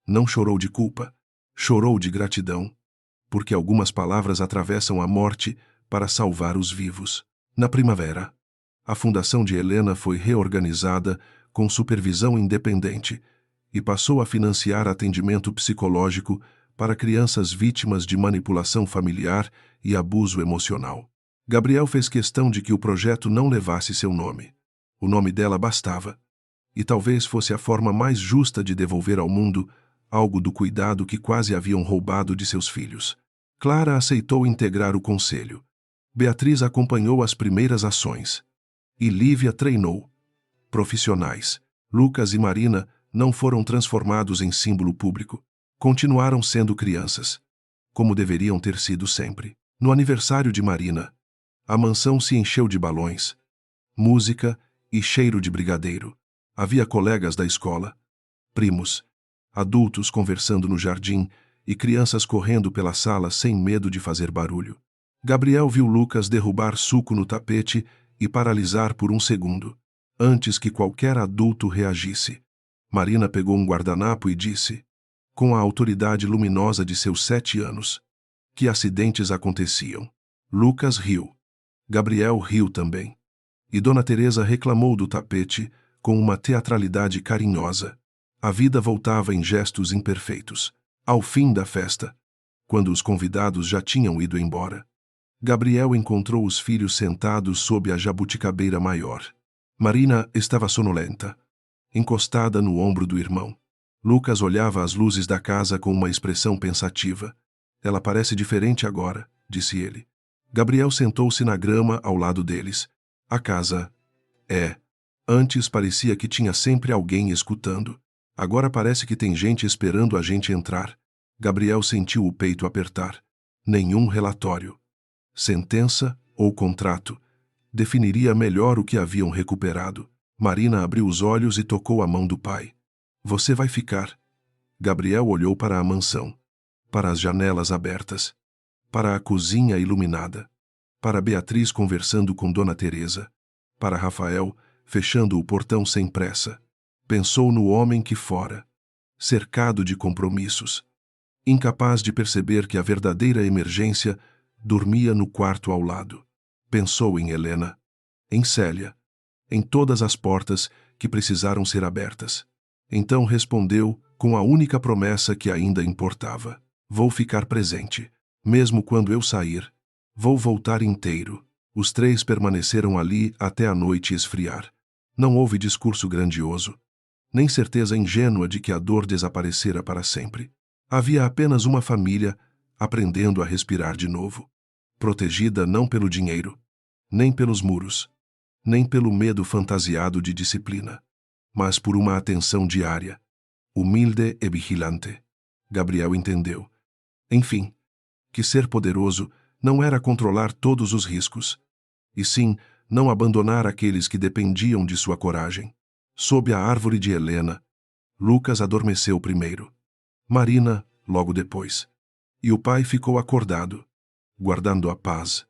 não chorou de culpa, chorou de gratidão, porque algumas palavras atravessam a morte para salvar os vivos. Na primavera, a fundação de Helena foi reorganizada com supervisão independente e passou a financiar atendimento psicológico para crianças vítimas de manipulação familiar e abuso emocional. Gabriel fez questão de que o projeto não levasse seu nome. O nome dela bastava, e talvez fosse a forma mais justa de devolver ao mundo algo do cuidado que quase haviam roubado de seus filhos. Clara aceitou integrar o conselho. Beatriz acompanhou as primeiras ações. E Lívia treinou. Profissionais. Lucas e Marina não foram transformados em símbolo público. Continuaram sendo crianças, como deveriam ter sido sempre. No aniversário de Marina, a mansão se encheu de balões, música e cheiro de brigadeiro. Havia colegas da escola, primos, adultos conversando no jardim e crianças correndo pela sala sem medo de fazer barulho. Gabriel viu Lucas derrubar suco no tapete e paralisar por um segundo, antes que qualquer adulto reagisse. Marina pegou um guardanapo e disse, com a autoridade luminosa de seus 7 anos, que acidentes aconteciam. Lucas riu. Gabriel riu também. E Dona Teresa reclamou do tapete com uma teatralidade carinhosa. A vida voltava em gestos imperfeitos. Ao fim da festa, quando os convidados já tinham ido embora, Gabriel encontrou os filhos sentados sob a jabuticabeira maior. Marina estava sonolenta, encostada no ombro do irmão. Lucas olhava as luzes da casa com uma expressão pensativa. Ela parece diferente agora, disse ele. Gabriel sentou-se na grama ao lado deles. A casa... Antes parecia que tinha sempre alguém escutando. Agora parece que tem gente esperando a gente entrar. Gabriel sentiu o peito apertar. Nenhum relatório, sentença ou contrato definiria melhor o que haviam recuperado. Marina abriu os olhos e tocou a mão do pai. Você vai ficar. Gabriel olhou para a mansão, para as janelas abertas, para a cozinha iluminada, para Beatriz conversando com Dona Teresa, para Rafael fechando o portão sem pressa. Pensou no homem que fora, cercado de compromissos, incapaz de perceber que a verdadeira emergência dormia no quarto ao lado. Pensou em Helena, em Célia, em todas as portas que precisaram ser abertas. Então respondeu com a única promessa que ainda importava: vou ficar presente, mesmo quando eu sair. Vou voltar inteiro. Os três permaneceram ali até a noite esfriar. Não houve discurso grandioso, nem certeza ingênua de que a dor desaparecera para sempre. Havia apenas uma família aprendendo a respirar de novo, protegida não pelo dinheiro, nem pelos muros, nem pelo medo fantasiado de disciplina, mas por uma atenção diária, humilde e vigilante. Gabriel entendeu, enfim, que ser poderoso não era controlar todos os riscos, e sim não abandonar aqueles que dependiam de sua coragem. Sob a árvore de Helena, Lucas adormeceu primeiro. Marina, logo depois. E o pai ficou acordado, guardando a paz,